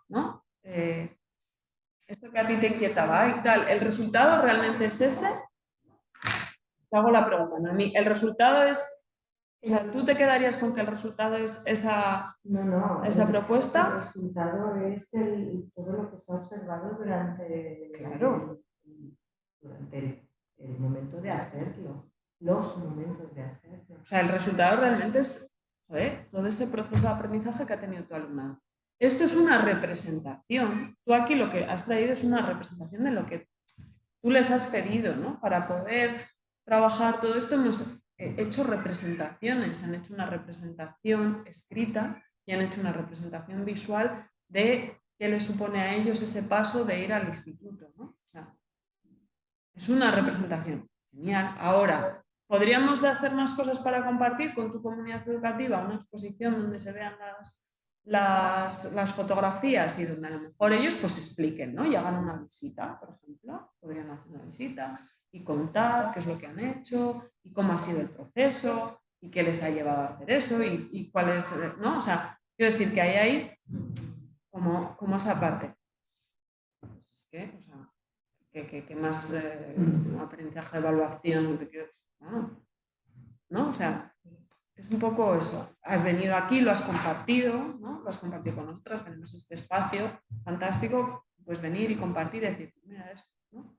¿no? Esto que a ti te inquietaba y tal, ¿el resultado realmente es ese? Te hago la pregunta, ¿no? ¿El resultado es, o sea, tú te quedarías con que el resultado es esa propuesta? El resultado es todo lo que se ha observado durante, claro, durante el momento de hacerlo, los momentos de hacerlo. O sea, el resultado realmente es, joder, todo ese proceso de aprendizaje que ha tenido tu alumnado. Esto es una representación. Tú aquí lo que has traído es una representación de lo que tú les has pedido, ¿no? Para poder trabajar todo esto hemos hecho representaciones, han hecho una representación escrita y han hecho una representación visual de qué les supone a ellos ese paso de ir al instituto, ¿no? O sea, es una representación. Genial. Ahora, ¿podríamos hacer más cosas para compartir con tu comunidad educativa? Una exposición donde se vean las fotografías y donde a lo mejor ellos pues expliquen, ¿no? Y hagan una visita, por ejemplo. Podrían hacer una visita y contar qué es lo que han hecho y cómo ha sido el proceso y qué les ha llevado a hacer eso y cuál es, ¿no? O sea, quiero decir que hay ahí como esa parte. Pues es que, o sea, que más aprendizaje, evaluación, ¿no? O sea, es un poco eso. Has venido aquí, lo has compartido, ¿no? Lo has compartido con nosotras, tenemos este espacio fantástico, pues venir y compartir y decir, mira esto, ¿no?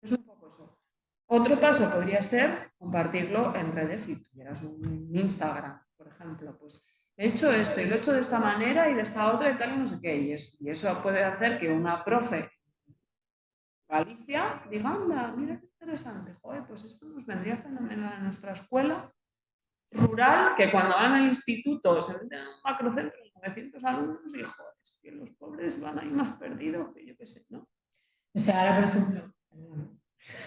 Es un poco eso. Otro paso podría ser compartirlo en redes, si tuvieras un Instagram, por ejemplo, pues he hecho esto y lo he hecho de esta manera y de esta otra y tal y no sé qué, y eso puede hacer que una profe Galicia diga, anda, mira qué interesante, joder, pues esto nos vendría fenomenal a nuestra escuela rural, que cuando van al instituto se meten en un macrocentro de 900 alumnos y joder, es que los pobres van ahí más perdidos que yo qué sé, ¿no? O sea, ahora por ejemplo,